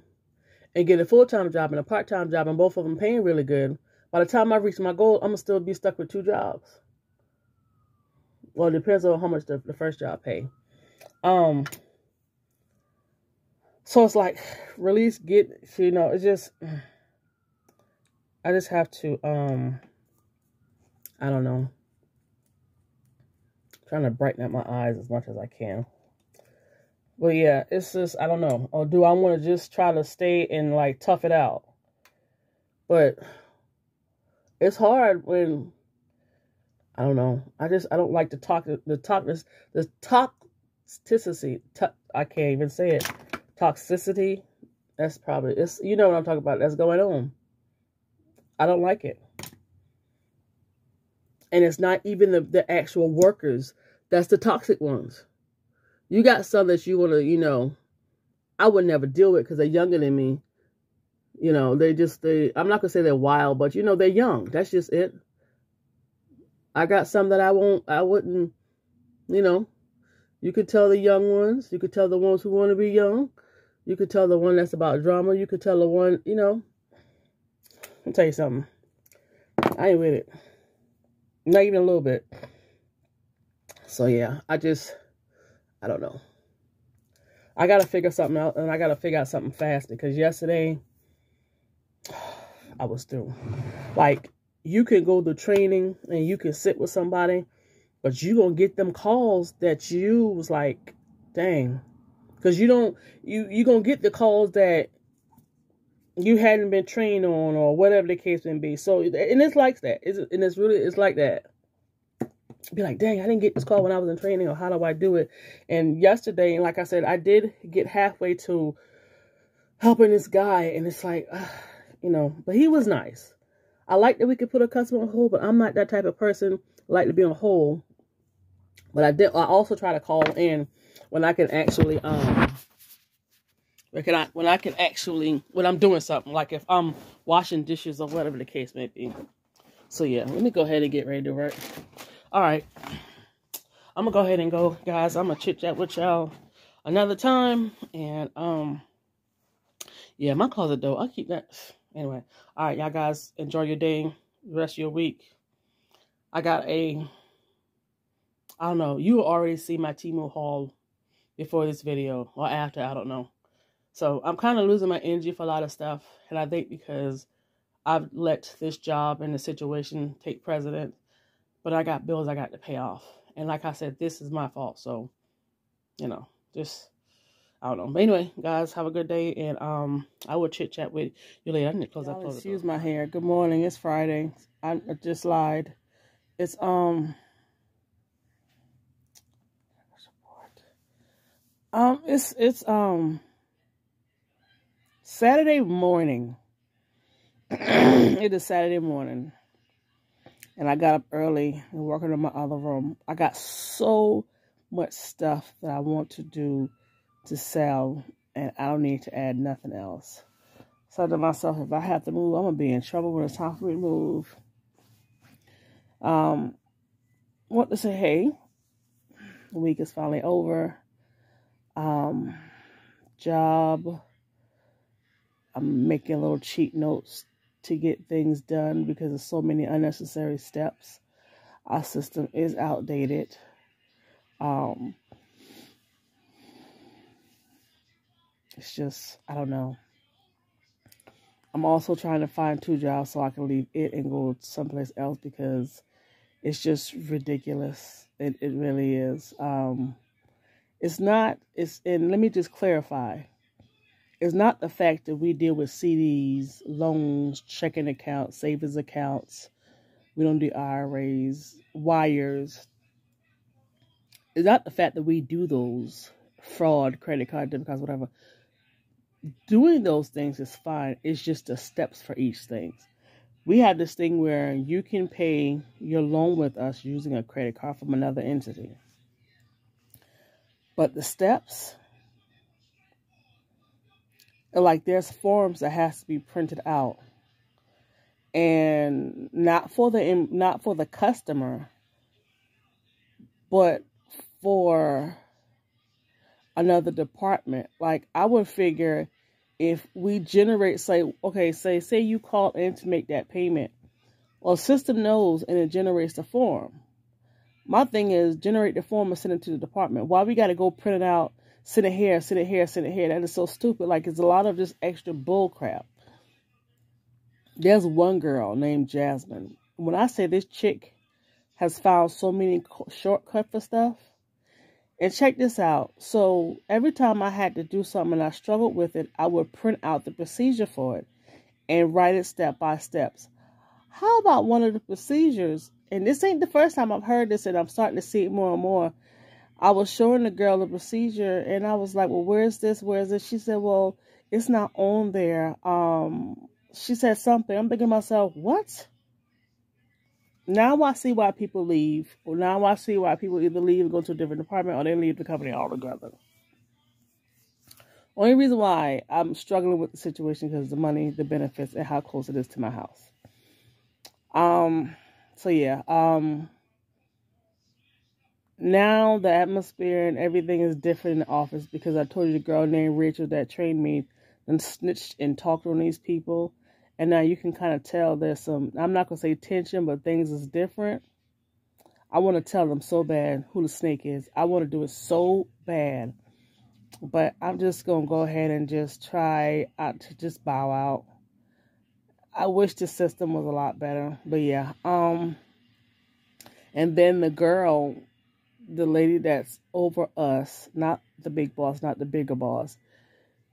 and get a full-time job and a part-time job and both of them paying really good, by the time I reach my goal, I'm going to still be stuck with 2 jobs. Well, it depends on how much the first job pay. So it's like, release, it's just, I just have to, I don't know. Trying to brighten up my eyes as much as I can. But yeah, it's just, I don't know. Or do I want to just try to stay and like tough it out? But it's hard when, I don't know. I don't like the toxicity. I can't even say it. Toxicity. That's probably, you know what I'm talking about. That's going on. I don't like it. And it's not even the actual workers. That's the toxic ones. You got some that you want to, I would never deal with because they're younger than me. I'm not going to say they're wild, but, they're young. That's just it. I got some that I wouldn't, you could tell the young ones. You could tell the ones who want to be young. You could tell the one that's about drama. You could tell the one, I'll tell you something. I ain't with it. Not even a little bit. So, yeah, I don't know. I got to figure something out, and I got to figure out something fast, because yesterday, I was through. Like, you can go to training, and you can sit with somebody, but you going to get them calls that you was like, dang. Because you going to get the calls that you hadn't been trained on, or whatever the case may be. So, and it's like that. It's like that. Be like, dang, I didn't get this call when I was in training, or how do I do it? And yesterday, like I said, I did get halfway to helping this guy, and it's like, but he was nice. I like that we could put a customer on hold, but I'm not that type of person. I like to be on hold. But I also try to call in when I can actually, when I'm doing something, like if I'm washing dishes or whatever the case may be. So yeah, let me go ahead and get ready to work. All right, I'm gonna go ahead and go, guys. I'm gonna chit chat with y'all another time, and yeah, my closet door, I keep that anyway. All right, y'all guys, enjoy your day, the rest of your week. I got I don't know. You will already see my Temu haul before this video or after. I don't know. So I'm kind of losing my energy for a lot of stuff, and I think because I've let this job and the situation take precedence. But I got bills I got to pay off. And like I said, this is my fault. So, just, I don't know. But anyway, guys, have a good day. And I will chit-chat with you later. I need to close that. Excuse my hair. Good morning. It's Friday. I just lied. It's, it's Saturday morning. It is Saturday morning. And I got up early and working in my other room. I got so much stuff that I want to do to sell, and I don't need to add nothing else. So I said to myself, if I have to move, I'm going to be in trouble when it's time for me to move. Want to say, hey, the week is finally over. Job. I'm making little cheat notes to get things done because there's so many unnecessary steps. Our system is outdated. It's just, I don't know. I'm also trying to find 2 jobs so I can leave it and go someplace else because it's just ridiculous. It really is. And let me just clarify. It's not the fact that we deal with CDs, loans, checking accounts, savings accounts. We don't do IRAs, wires. It's not the fact that we do those fraud, credit card, debit cards, whatever. Doing those things is fine. It's just the steps for each thing. We have this thing where you can pay your loan with us using a credit card from another entity. But the steps, like there's forms that has to be printed out. And not for the customer, but for another department. Like I would figure if we generate, say you call in to make that payment, well, the system knows and it generates the form. My thing is generate the form and send it to the department. Why we got to go print it out, send it here, send it here, send it here? That is so stupid. Like it's a lot of just extra bull crap. There's one girl named Jasmine. When I say this chick has found so many shortcuts for stuff, and check this out. So every time I had to do something and I struggled with it, I would print out the procedure for it and write it step by steps. How about one of the procedures? And this ain't the first time I've heard this, and I'm starting to see it more and more. I was showing the girl the procedure, and I was like, well, where's this? Where's this? She said, well, it's not on there. She said something. I'm thinking to myself, what? Now I see why people leave. Or now I see why people either leave and go to a different department or they leave the company altogether. Only reason why I'm struggling with the situation because the money, the benefits, and how close it is to my house. So yeah. Now the atmosphere and everything is different in the office because I told you the girl named Rachel that trained me and snitched and talked on these people. And now you can kind of tell there's some, I'm not going to say tension, but things is different. I want to tell them so bad who the snake is. I want to do it so bad. But I'm just going to go ahead and just try to just bow out. I wish the system was a lot better. But yeah. And then the girl, the lady that's over us, not the big boss, not the bigger boss,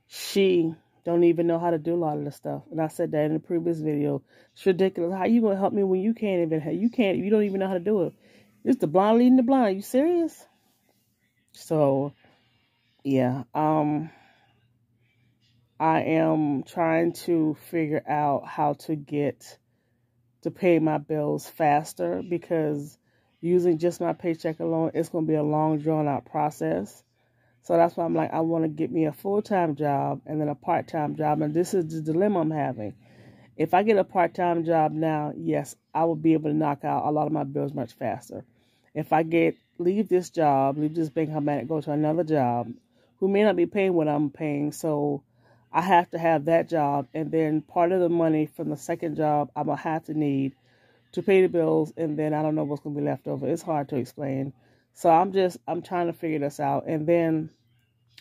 she don't even know how to do a lot of the stuff. And I said that in the previous video. It's ridiculous. How you going to help me when you can't even, you don't even know how to do it. It's the blind leading the blind. Are you serious? So, yeah. I am trying to figure out how to pay my bills faster because using just my paycheck alone, it's going to be a long, drawn-out process. So that's why I'm like, I want to get me a full-time job and then a part-time job. And this is the dilemma I'm having. If I get a part-time job now, yes, I will be able to knock out a lot of my bills much faster. If I leave this job, leave this bank, come back and go to another job, who may not be paying what I'm paying, so I have to have that job. And then part of the money from the second job, I'm going to have to need to pay the bills. And then I don't know what's going to be left over. It's hard to explain. So I'm trying to figure this out. And then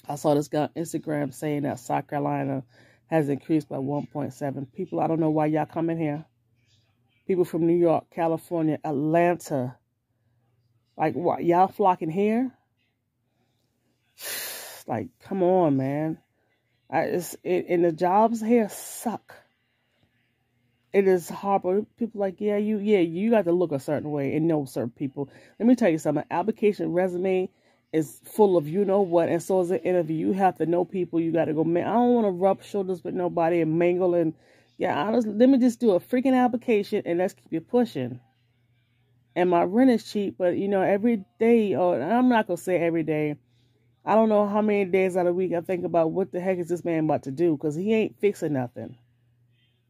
I saw this guy on Instagram saying that South Carolina has increased by 1.7. People, I don't know why y'all coming here. People from New York, California, Atlanta. Like, what? Y'all flocking here? Like, come on, man. And the jobs here suck. It is horrible. People like, you got to look a certain way and know certain people. Let me tell you something. An application resume is full of you know what, and so is an interview. You have to know people. You got to go, man, I don't want to rub shoulders with nobody and mingle. And yeah, honestly, let me just do a freaking application and let's keep it pushing. And my rent is cheap, but you know, every day, or I'm not going to say every day, I don't know how many days out of the week I think about what the heck is this man about to do, because he ain't fixing nothing.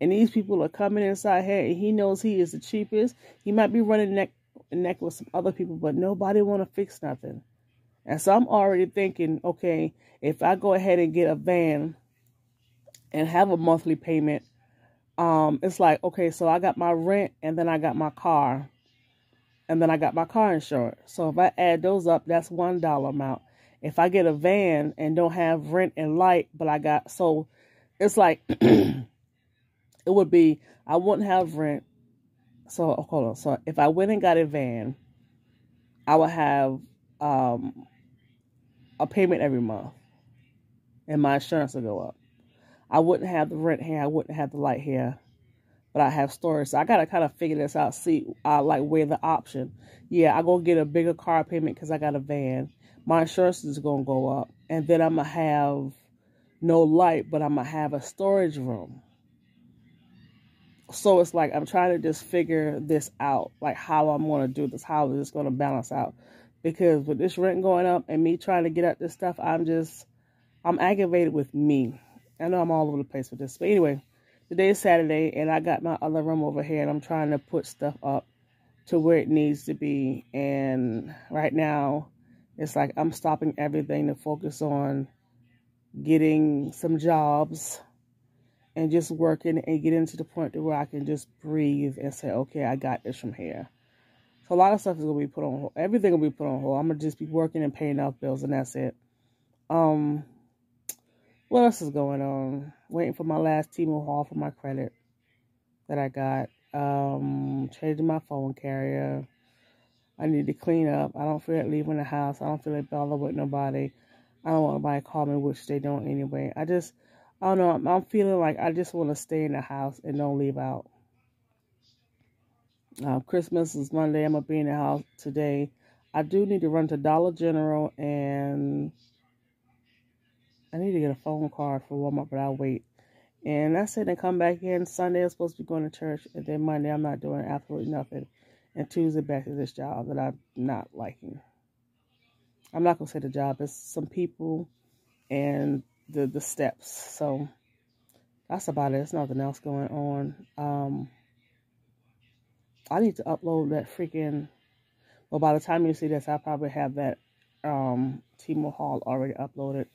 And these people are coming inside here, and he knows he is the cheapest. He might be running neck with some other people, but nobody want to fix nothing. And so I'm already thinking, okay, if I go ahead and get a van and have a monthly payment, it's like, okay, so I got my rent, and then I got my car, and then I got my car insurance. So if I add those up, that's $1 amount. If I get a van and don't have rent and light, but so it's like, it would be, I wouldn't have rent. So, hold on. So if I went and got a van, I would have a payment every month, and my insurance would go up. I wouldn't have the rent here. I wouldn't have the light here. but I have storage. So I got to kind of figure this out, see, like, weigh the option. Yeah, I'm going to get a bigger car payment because I got a van. My insurance is going to go up. And then I'm going to have no light, but I'm going to have a storage room. So it's like I'm trying to just figure this out, like how I'm going to do this, how is this going to balance out. Because with this rent going up and me trying to get at this stuff, I'm aggravated with me. I know I'm all over the place with this. But anyway, today is Saturday, and I got my other room over here, and I'm trying to put stuff up to where it needs to be. And right now, it's like I'm stopping everything to focus on getting some jobs and just working and getting to the point to where I can just breathe and say, okay, I got this from here. So a lot of stuff is going to be put on hold. Everything will be put on hold. I'm going to just be working and paying off bills, and that's it. What else is going on? Waiting for my last T-Mobile haul for my credit that I got. Changing my phone carrier. I need to clean up. I don't feel like leaving the house. I don't feel like bothering with nobody. I don't want nobody to call me, which they don't anyway. I don't know. I'm feeling like I just want to stay in the house and don't leave out. Christmas is Monday. I'm going to be in the house today. I do need to run to Dollar General, and I need to get a phone card for Walmart, but I'll wait. And that's it. And come back in. Sunday I'm supposed to be going to church. And then Monday I'm not doing absolutely nothing. And Tuesday back to this job that I'm not liking. I'm not going to say the job. It's some people and the steps. So that's about it. There's nothing else going on. I need to upload that freaking... Well, by the time you see this, I'll probably have that T-Mobile haul already uploaded.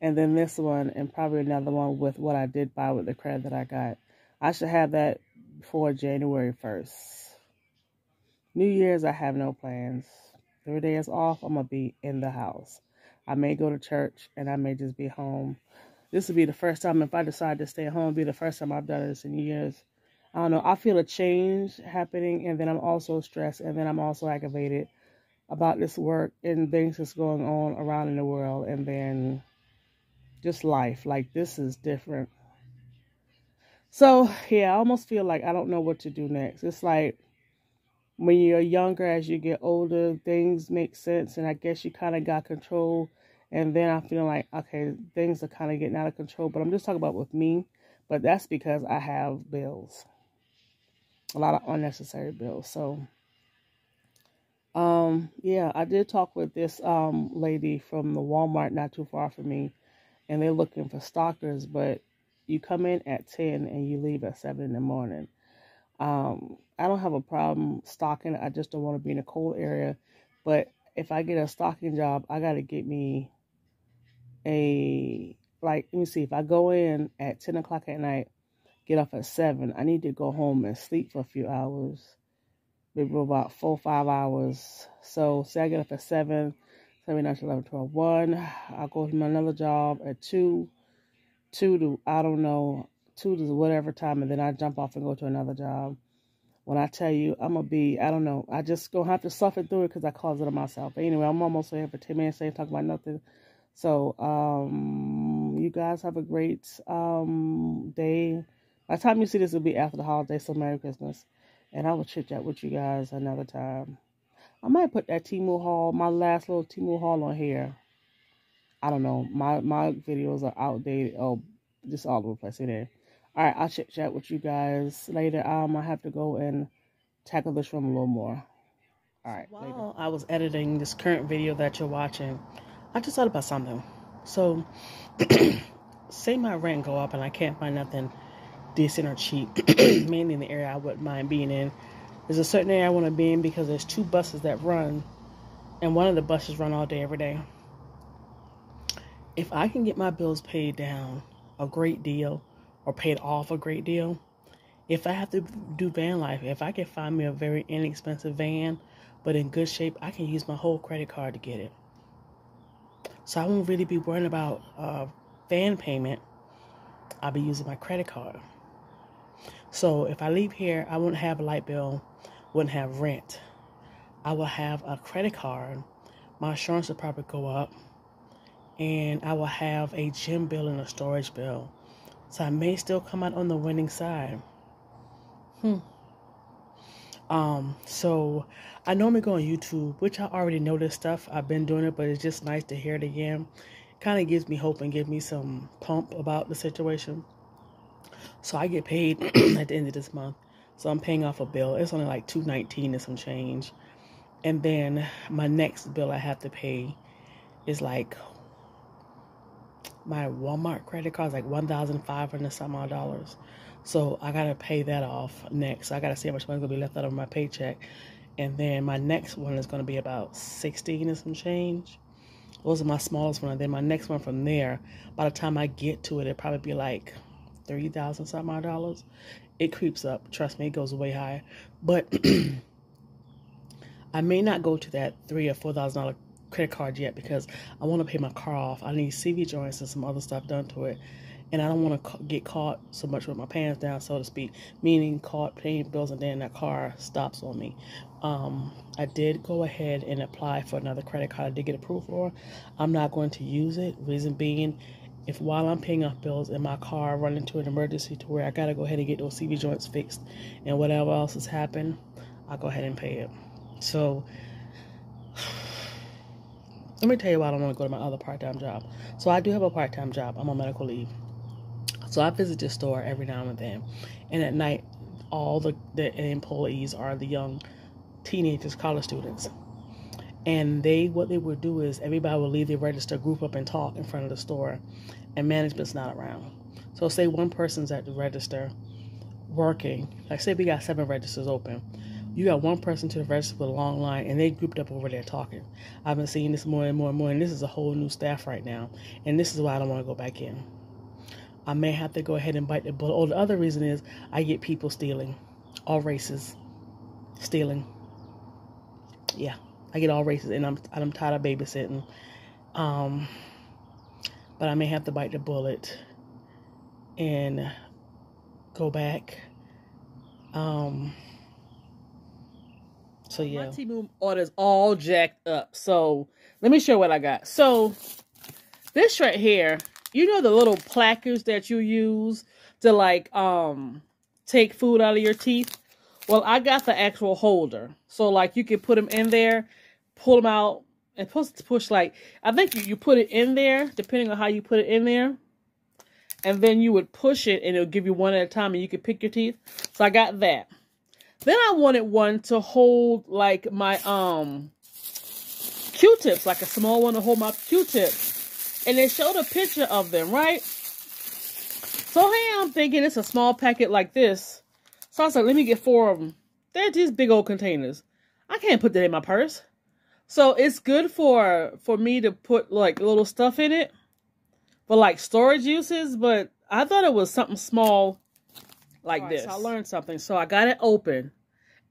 And then this one, and probably another one with what I did buy with the credit that I got. I should have that before January 1st. New Year's, I have no plans. 3 days off, I'm going to be in the house. I may go to church, and I may just be home. This will be the first time, if I decide to stay home, it'll be the first time I've done this in years. I don't know. I feel a change happening, and then I'm also stressed, and then I'm also aggravated about this work and things that's going on around in the world, and then just life. Like, this is different. So, yeah, I almost feel like I don't know what to do next. It's like when you're younger, as you get older, things make sense, and I guess you kind of got control. And then I feel like, okay, things are kind of getting out of control. But I'm just talking about with me. But that's because I have bills. A lot of unnecessary bills. So, yeah, I did talk with this lady from the Walmart not too far from me. And they're looking for stockers. But you come in at 10 and you leave at 7 in the morning. I don't have a problem stocking. I just don't want to be in a cold area. But if I get a stocking job, I got to get me let me see. If I go in at 10 o'clock at night, get off at 7, I need to go home and sleep for a few hours. Maybe about 4 or 5 hours. So, say I get up at 7, 7, 9, 11, 12, 1. I'll go to my another job at 2 to, I don't know, 2 to whatever time, and then I jump off and go to another job. When I tell you, I'm going to be, I don't know, I just going to have to suffer through it because I caused it on myself. But anyway, I'm almost here for 10 minutes, ain't talking about nothing. So, you guys have a great day. By the time you see this, it'll be after the holiday, so Merry Christmas. And I will chit-chat with you guys another time. I might put that T-Mobile haul, my last little T-Mobile haul on here. I don't know. My videos are outdated. Oh, just all over the place. There. All right, I'll chit-chat with you guys later. I have to go and tackle this room a little more. All right, While later. I was editing this current video that you're watching, I just thought about something. So, say my rent go up and I can't find nothing decent or cheap, mainly in the area I wouldn't mind being in. There's a certain area I want to be in because there's 2 buses that run, and one of the buses run all day, every day. If I can get my bills paid down a great deal, or paid off a great deal, if I have to do van life, if I can find me a very inexpensive van, but in good shape, I can use my whole credit card to get it. So I won't really be worrying about van payment. I'll be using my credit card. So if I leave here, I won't have a light bill, wouldn't have rent. I will have a credit card. My insurance will probably go up. And I will have a gym bill and a storage bill. So I may still come out on the winning side. So I normally go on YouTube, which I already know this stuff. I've been doing it, but it's just nice to hear it again. Kind of gives me hope and gives me some pump about the situation. So I get paid at the end of this month. So I'm paying off a bill. It's only like $219 and some change. And then my next bill I have to pay is like my Walmart credit card is like $1,500 some odd dollars. So I gotta pay that off next. I gotta see how much money's gonna be left out of my paycheck. And then my next one is gonna be about 16 and some change. Those are my smallest one. And then my next one from there, by the time I get to it, it'll probably be like 3,000 some odd dollars. It creeps up. Trust me, it goes way higher. But I may not go to that $3,000 or $4,000 credit card yet because I want to pay my car off. I need CV joints and some other stuff done to it. And I don't want to get caught so much with my pants down, so to speak, meaning caught paying bills and then that car stops on me. I did go ahead and apply for another credit card. I did get approved for. I'm not going to use it. Reason being, if while I'm paying off bills and my car run into an emergency to where I got to go ahead and get those CV joints fixed and whatever else has happened, I'll go ahead and pay it. So let me tell you why I don't want to go to my other part-time job. So I do have a part-time job. I'm on medical leave. So I visit the store every now and then. And at night, all the employees are the young teenagers, college students. And what they would do is everybody would leave their register, group up and talk in front of the store. And management's not around. So say one person's at the register working. Like say we got 7 registers open. You got one person to the register with a long line, and they grouped up over there talking. I've been seeing this more and more and more, and this is a whole new staff right now. And this is why I don't want to go back in. I may have to go ahead and bite the bullet. Oh, the other reason is I get people stealing. All races. Stealing. Yeah, I get all races, and I'm tired of babysitting. But I may have to bite the bullet and go back. So yeah, my Temu order's all jacked up. So let me show what I got. So this right here, you know the little placards that you use to like take food out of your teeth? Well, I got the actual holder. So like you can put them in there, pull them out, and push like, I think you put it in there, depending on how you put it in there. And then you would push it and it'll give you one at a time and you can pick your teeth. So I got that. Then I wanted one to hold like my Q-tips, like a small one to hold my Q-tips. And they showed a picture of them, right? So here I'm thinking it's a small packet like this. So I was like, let me get 4 of them. They're just big old containers. I can't put that in my purse. So it's good for me to put like little stuff in it for like storage uses, but I thought it was something small like this. So I learned something. So I got it open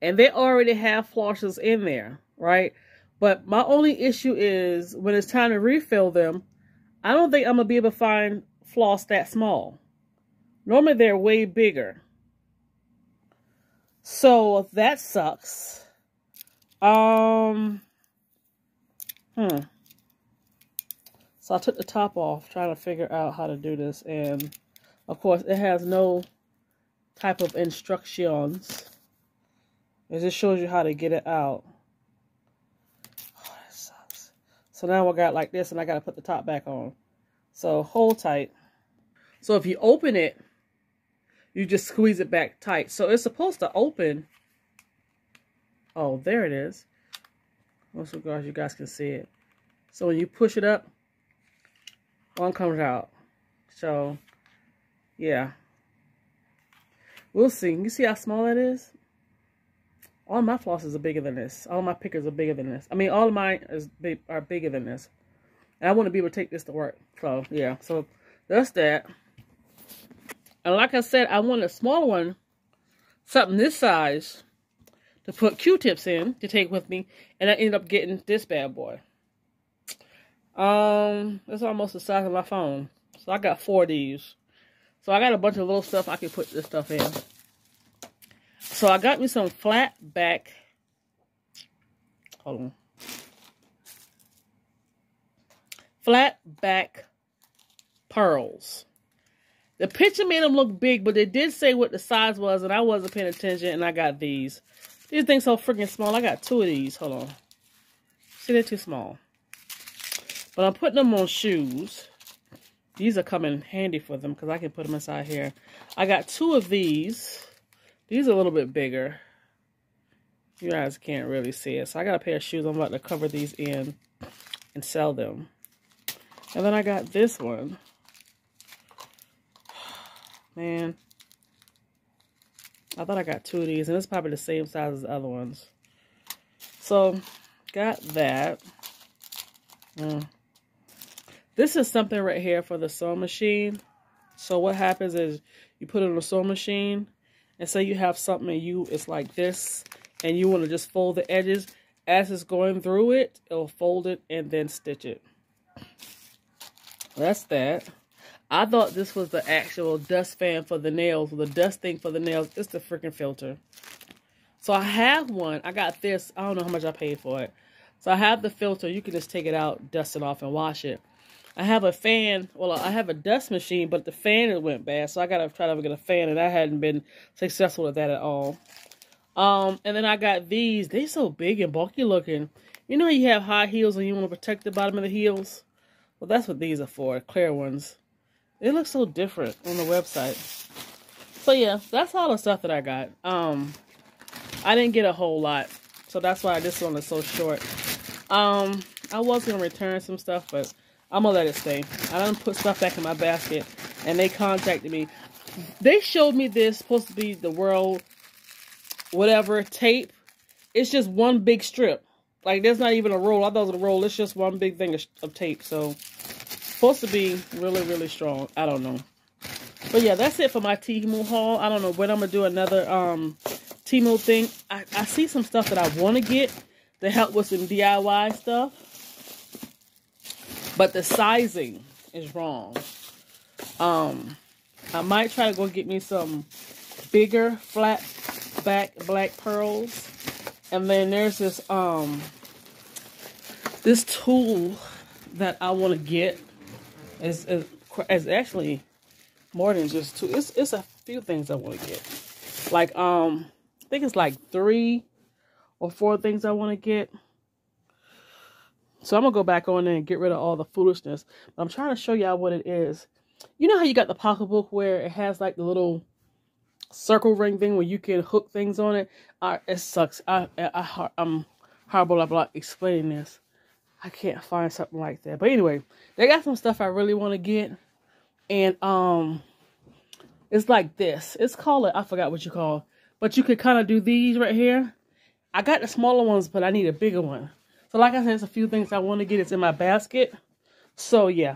and they already have flosses in there, right? But my only issue is when it's time to refill them, I don't think I'm going to be able to find floss that small. Normally they're way bigger. So that sucks. So I took the top off, trying to figure out how to do this. And of course it has no type of instructions. It just shows you how to get it out. Oh, that sucks. So now I got like this and I got to put the top back on. So hold tight. So if you open it, you just squeeze it back tight. So it's supposed to open. Oh, there it is. Also, guys, you guys can see it. So when you push it up, one comes out. So, yeah. We'll see. You see how small that is? All my flosses are bigger than this. All my pickers are bigger than this. I mean, all of mine are bigger than this. And I want to be able to take this to work. So, yeah. So, that's that. And like I said, I want a small one, something this size, to put Q-tips in to take with me. And I ended up getting this bad boy. It's almost the size of my phone. So I got 4 of these. So I got a bunch of little stuff I can put this stuff in. So I got me some flat back. Hold on. Flat back pearls. The picture made them look big, but they did say what the size was, and I wasn't paying attention, and I got these. These things so freaking small. I got 2 of these. Hold on. See, they're too small. But I'm putting them on shoes. These are coming handy for them because I can put them inside here. I got 2 of these. These are a little bit bigger. You guys can't really see it. So I got a pair of shoes I'm about to cover these in and sell them. And then I got this one. Man. I thought I got 2 of these, and it's probably the same size as the other ones. So, got that. This is something right here for the sewing machine. So what happens is you put it on the sewing machine, and say you have something and it's like this, and you want to just fold the edges. As it's going through it, it'll fold it and then stitch it. That's that. I thought this was the actual dust fan for the nails, the dust thing for the nails. It's the freaking filter. So I have one. I got this. I don't know how much I paid for it. So I have the filter. You can just take it out, dust it off, and wash it. I have a fan. Well, I have a dust machine, but the fan went bad. So I got to try to get a fan, and I hadn't been successful with that at all. And then I got these. They're so big and bulky looking. You know you have high heels and you want to protect the bottom of the heels? Well, that's what these are for, clear ones. They look so different on the website. So yeah, that's all the stuff that I got. I didn't get a whole lot, so that's why this one is so short. I was going to return some stuff, but I'm going to let it stay. I done put stuff back in my basket, and they contacted me. They showed me this, supposed to be the world, whatever, tape. It's just one big strip. Like, there's not even a roll. I thought it was a roll. It's just one big thing of tape, so supposed to be really, really strong. I don't know. But yeah, that's it for my Temu haul. I don't know when I'm going to do another Temu thing. I see some stuff that I want to get to help with some DIY stuff. But the sizing is wrong. I might try to go get me some bigger flat back black pearls. And then there's this this tool that I want to get. It's actually more than just 2. It's a few things I want to get. Like I think it's like 3 or 4 things I want to get. So I'm gonna go back on there and get rid of all the foolishness. But I'm trying to show y'all what it is. You know how you got the pocketbook where it has like the little circle ring thing where you can hook things on it? It sucks. I'm horrible about explaining this. I can't find something like that. But anyway, they got some stuff I really want to get. And it's like this. It's called, I forgot what you call it. But you could kind of do these right here. I got the smaller ones, but I need a bigger one. So like I said, there's a few things I want to get. It's in my basket. So yeah.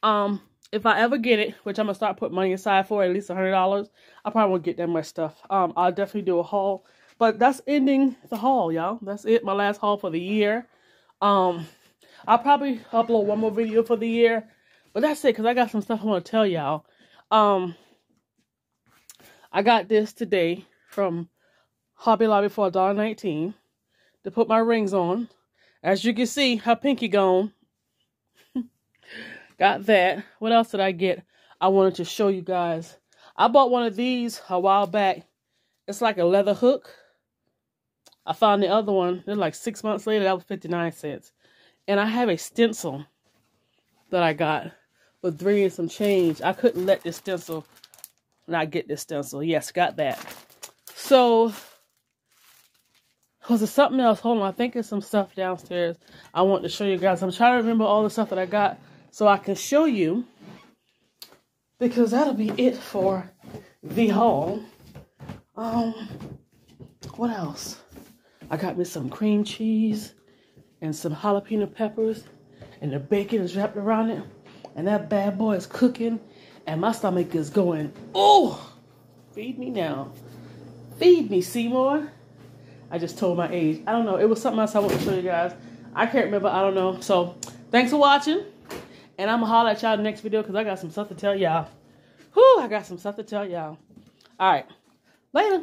If I ever get it, which I'm going to start putting money aside for, at least $100, I probably won't get that much stuff. I'll definitely do a haul. But that's ending the haul, y'all. That's it. My last haul for the year. I'll probably upload one more video for the year. But that's it, because I got some stuff I want to tell y'all. I got this today from Hobby Lobby for $1.19 to put my rings on. As you can see, her pinky gone. Got that. What else did I get? I wanted to show you guys. I bought one of these a while back. It's like a leather hook. I found the other one. Then like 6 months later, that was 59 cents. And I have a stencil that I got for 3 and some change. I couldn't let this stencil not get this stencil. Yes, got that. So, was there something else? Hold on. I think there's some stuff downstairs I want to show you guys. I'm trying to remember all the stuff that I got so I can show you, because that'll be it for the haul. What else? I got me some cream cheese and some jalapeno peppers, and the bacon is wrapped around it, and that bad boy is cooking, and my stomach is going, oh, feed me now. Feed me, Seymour. I just told my age. I don't know. It was something else I want to show you guys. I can't remember. I don't know. So, thanks for watching. And I'm going to holler at y'all in the next video because I got some stuff to tell y'all. Whew, I got some stuff to tell y'all. All right. Later.